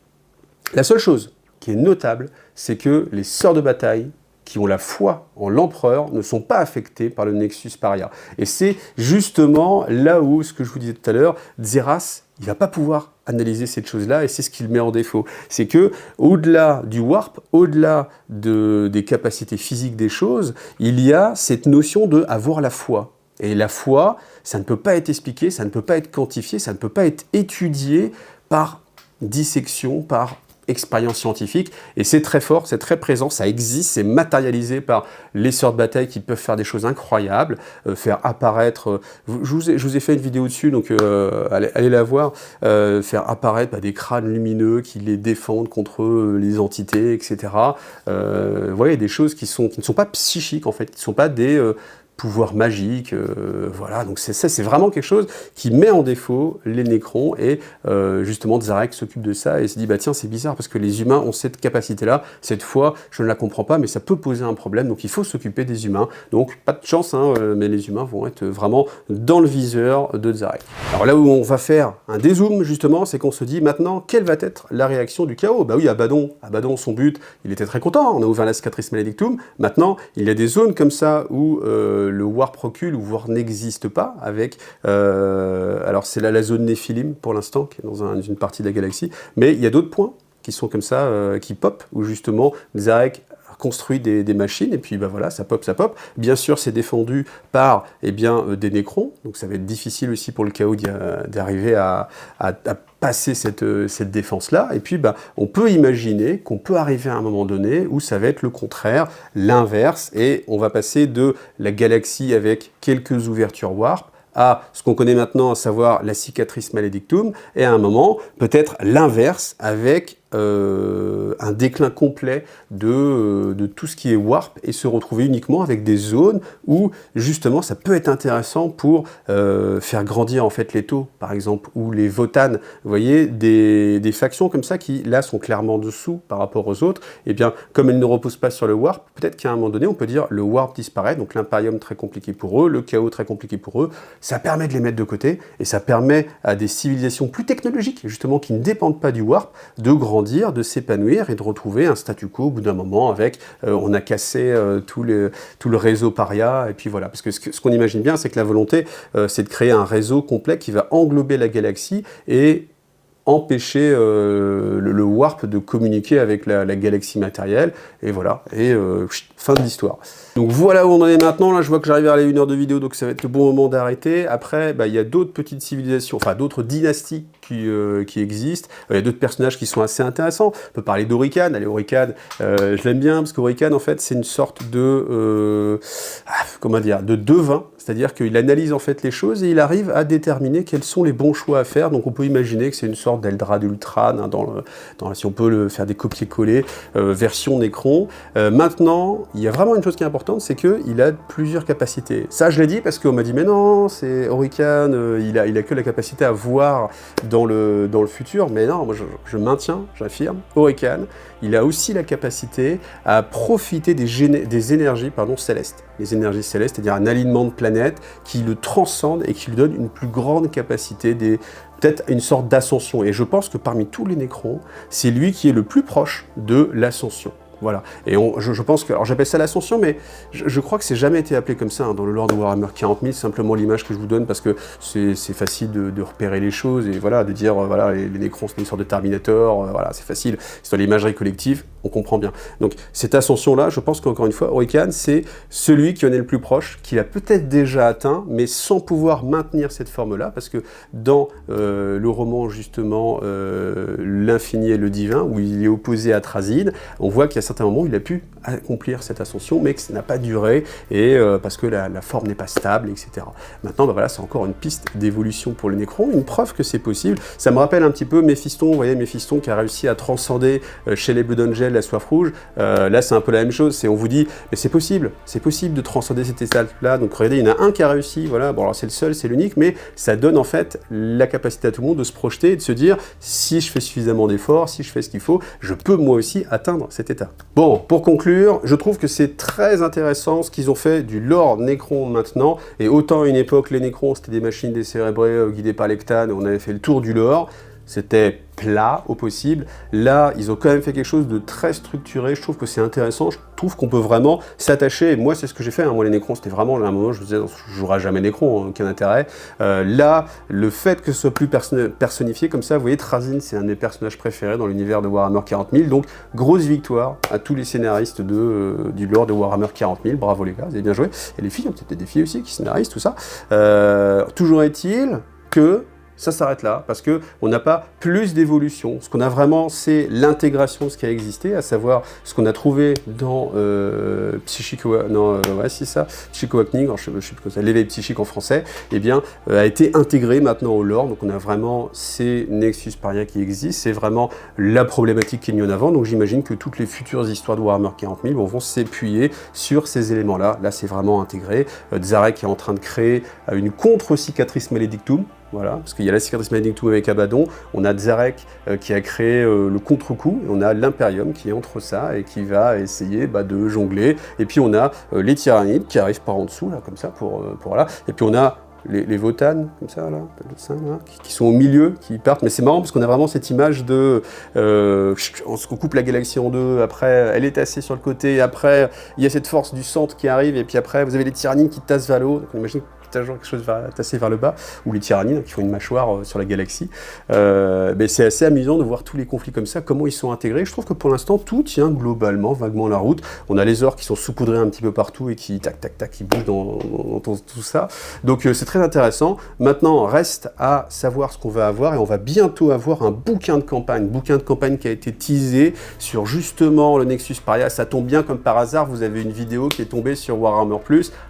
la seule chose qui est notable, c'est que les sœurs de bataille qui ont la foi en l'empereur ne sont pas affectés par le Nexus Paria. Et c'est justement là où, ce que je vous disais tout à l'heure, Xerath, il ne va pas pouvoir analyser cette chose-là, et c'est ce qu'il met en défaut. C'est que, au-delà du warp, au-delà des capacités physiques des choses, il y a cette notion de avoir la foi. Et la foi, ça ne peut pas être expliqué, ça ne peut pas être quantifié, ça ne peut pas être étudié par dissection, par expérience scientifique, et c'est très fort, c'est très présent, ça existe, c'est matérialisé par les sœurs de bataille qui peuvent faire des choses incroyables, faire apparaître, je vous ai fait une vidéo dessus, donc allez la voir, faire apparaître des crânes lumineux qui les défendent contre les entités, etc. Vous voyez, des choses qui ne sont pas psychiques en fait, qui ne sont pas des pouvoir magique, voilà, donc c'est vraiment quelque chose qui met en défaut les Nécrons, et justement Zarek s'occupe de ça et se dit, bah tiens, c'est bizarre parce que les humains ont cette capacité-là, cette fois, je ne la comprends pas, mais ça peut poser un problème, donc il faut s'occuper des humains, donc pas de chance, mais les humains vont être vraiment dans le viseur de Zarek. Alors là où on va faire un dézoom, justement, c'est qu'on se dit maintenant, quelle va être la réaction du chaos? Bah oui, Abaddon, son but, il était très content, on a ouvert la cicatrice malédictum, maintenant, il y a des zones comme ça où le warp recule ou voire n'existe pas avec, alors c'est là la zone Néphilim pour l'instant, qui est dans une partie de la galaxie, mais il y a d'autres points qui sont comme ça, qui pop, où justement Zarek construit des machines, et puis bah voilà, ça pop, ça pop. Bien sûr, c'est défendu par des nécrons, donc ça va être difficile aussi pour le chaos d'arriver à passer cette défense-là. Et puis, bah, on peut imaginer qu'on peut arriver à un moment donné où ça va être le contraire, l'inverse, et on va passer de la galaxie avec quelques ouvertures warp à ce qu'on connaît maintenant, à savoir la cicatrice maledictum, et à un moment, peut-être l'inverse, avec un déclin complet de tout ce qui est warp, et se retrouver uniquement avec des zones où, justement, ça peut être intéressant pour faire grandir, en fait, les taux, par exemple, ou les votanes. Vous voyez, des factions comme ça qui, là, sont clairement dessous par rapport aux autres. Et bien, comme elles ne reposent pas sur le warp, peut-être qu'à un moment donné, on peut dire le warp disparaît, donc l'impérium très compliqué pour eux, le chaos très compliqué pour eux. Ça permet de les mettre de côté, et ça permet à des civilisations plus technologiques, justement, qui ne dépendent pas du warp, de grandir, de s'épanouir et de retrouver un statu quo au bout d'un moment avec on a cassé tout le réseau paria, et puis voilà. Parce que ce qu'on imagine bien, c'est que la volonté, c'est de créer un réseau complet qui va englober la galaxie et empêcher le warp de communiquer avec la galaxie matérielle, et voilà, et fin de l'histoire. Donc voilà où on en est maintenant. Là je vois que j'arrive à les 1 heure de vidéo, donc ça va être le bon moment d'arrêter. Après, bah, il y a d'autres petites civilisations, enfin d'autres dynasties qui existent. Il y a d'autres personnages qui sont assez intéressants. On peut parler d'Orican. Allez, Orican, je l'aime bien, parce qu'Orican, en fait, c'est une sorte de... comment dire, de devin. C'est-à-dire qu'il analyse en fait les choses et il arrive à déterminer quels sont les bons choix à faire. Donc on peut imaginer que c'est une sorte d'Eldrad Ultran, hein, si on peut faire des copier-coller, version Necron. Maintenant, il y a vraiment une chose qui est importante, c'est qu'il a plusieurs capacités. Ça, je l'ai dit parce qu'on m'a dit, mais non, c'est Orican, il a que la capacité à voir dans le futur. Mais non, moi je maintiens, j'affirme, Orican, il a aussi la capacité à profiter des énergies célestes. Les énergies célestes, c'est-à-dire un alignement de planètes qui le transcende et qui lui donne une plus grande capacité, peut-être une sorte d'ascension. Et je pense que parmi tous les Nécrons, c'est lui qui est le plus proche de l'ascension. Voilà, et je pense que, alors j'appelle ça l'ascension, mais je crois que c'est jamais été appelé comme ça hein, dans le lore de Warhammer 40 000, simplement l'image que je vous donne parce que c'est facile de repérer les choses, et voilà, de dire, voilà, les Nécrons c'est une sorte de Terminator, voilà, c'est facile, c'est dans l'imagerie collective, on comprend bien. Donc cette ascension-là, je pense qu'encore une fois, Orican, c'est celui qui en est le plus proche, qu'il a peut-être déjà atteint, mais sans pouvoir maintenir cette forme-là, parce que dans le roman, justement, L'Infini et le Divin, où il est opposé à Trazyn, on voit qu'il y a certains moments où il a pu accomplir cette ascension, mais que ça n'a pas duré, et parce que la forme n'est pas stable, etc. Maintenant, bah voilà, c'est encore une piste d'évolution pour les Nécrons, une preuve que c'est possible. Ça me rappelle un petit peu Méphiston, vous voyez, Méphiston qui a réussi à transcender chez les Blood Angels la soif rouge. Là, c'est un peu la même chose, on vous dit, mais c'est possible de transcender cette étape-là. Donc regardez, il y en a un qui a réussi, voilà, bon alors c'est le seul, c'est l'unique, mais ça donne en fait la capacité à tout le monde de se projeter et de se dire, si je fais suffisamment d'efforts, si je fais ce qu'il faut, je peux moi aussi atteindre cet état. Bon, pour conclure, je trouve que c'est très intéressant ce qu'ils ont fait du lore Nécron maintenant, et autant à une époque, les Nécrons, c'était des machines décérébrées guidées par l'Ectane, on avait fait le tour du lore, c'était plat au possible. Là, ils ont quand même fait quelque chose de très structuré. Je trouve que c'est intéressant. Je trouve qu'on peut vraiment s'attacher. Et moi, c'est ce que j'ai fait. Hein. Moi, les Nécrons, c'était vraiment, à un moment, je me disais, je jouerai jamais Nécron, hein, aucun intérêt. Là, le fait que ce soit plus personnifié comme ça, vous voyez, Trazyn, c'est un de mes personnages préférés dans l'univers de Warhammer 40 000. Donc, grosse victoire à tous les scénaristes du lore de Warhammer 40 000. Bravo les gars, vous avez bien joué. Et les filles, peut-être des filles aussi qui scénarisent tout ça. Toujours est-il que ça s'arrête là, parce qu'on n'a pas plus d'évolution. Ce qu'on a vraiment, c'est l'intégration de ce qui a existé, à savoir ce qu'on a trouvé dans Psychic Awakening, je sais plus comment ça, l'éveil psychique en français, eh bien, a été intégré maintenant au lore. Donc on a vraiment ces Nexus Paria qui existent, c'est vraiment la problématique qu'il y a en avant. Donc j'imagine que toutes les futures histoires de Warhammer 40 000 vont s'appuyer sur ces éléments-là. Là, c'est vraiment intégré. Zarek est en train de créer une contre-cicatrice maledictum. Voilà, parce qu'il y a la cicatrice maledictum avec Abaddon, on a Zarek qui a créé le contre-coup, et on a l'Imperium qui est entre ça et qui va essayer de jongler, et puis on a les Tyrannides qui arrivent par en dessous, là, comme ça, voilà, et puis on a les Votannes, comme ça, là, qui sont au milieu, qui partent. Mais c'est marrant parce qu'on a vraiment cette image de... on coupe la galaxie en deux, après, elle est tassée sur le côté, après, il y a cette force du centre qui arrive, et puis après, vous avez les tyrannides qui tassent vers le haut. Donc on imagine toujours quelque chose tassé vers le bas, ou les tyrannides qui font une mâchoire sur la galaxie. Mais c'est assez amusant de voir tous les conflits comme ça, comment ils sont intégrés. Je trouve que pour l'instant, tout tient globalement, vaguement la route. On a les orques qui sont saupoudrés un petit peu partout et qui, tac, tac, tac, qui bougent dans tout ça. Donc c'est très intéressant. Maintenant, reste à savoir ce qu'on va avoir, et on va bientôt avoir un bouquin de campagne qui a été teasé sur justement le Nexus Paria. Ça tombe bien comme par hasard, vous avez une vidéo qui est tombée sur Warhammer+,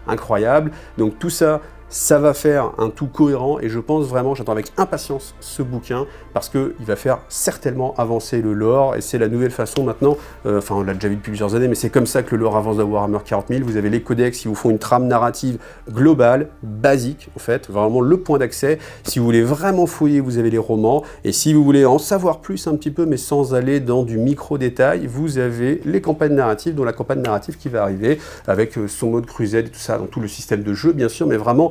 incroyable. Donc tout ça, ça va faire un tout cohérent, et je pense vraiment, j'attends avec impatience ce bouquin, parce qu'il va faire certainement avancer le lore, et c'est la nouvelle façon maintenant, enfin on l'a déjà vu depuis plusieurs années, mais c'est comme ça que le lore avance dans Warhammer 40 000, vous avez les codex qui vous font une trame narrative globale, basique en fait, vraiment le point d'accès. Si vous voulez vraiment fouiller, vous avez les romans, et si vous voulez en savoir plus un petit peu, mais sans aller dans du micro-détail, vous avez les campagnes narratives, dont la campagne narrative qui va arriver, avec son mode crusade et tout ça, dans tout le système de jeu bien sûr, mais vraiment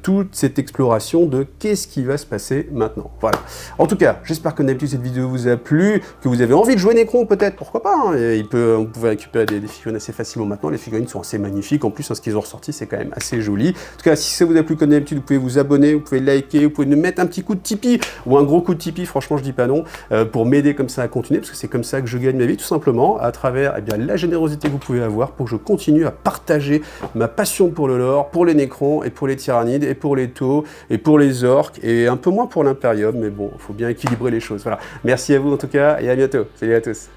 toute cette exploration de qu'est-ce qui va se passer maintenant. Voilà. En tout cas, j'espère que d'habitude cette vidéo vous a plu, que vous avez envie de jouer Necron peut-être, pourquoi pas, hein. Vous pouvez récupérer des figurines assez facilement maintenant, les figurines sont assez magnifiques, en plus ce qu'ils ont ressorti c'est quand même assez joli. En tout cas, si ça vous a plu comme d'habitude, vous pouvez vous abonner, vous pouvez liker, vous pouvez nous mettre un petit coup de Tipeee, ou un gros coup de Tipeee, franchement je dis pas non, pour m'aider comme ça à continuer, parce que c'est comme ça que je gagne ma vie, tout simplement, à travers eh bien, la générosité que vous pouvez avoir pour que je continue à partager ma passion pour le lore, pour les Necrons et pour les tyrannides, et pour les taux, et pour les orques, et un peu moins pour l'impérium, mais bon, il faut bien équilibrer les choses. Voilà. Merci à vous en tout cas, et à bientôt. Salut à tous.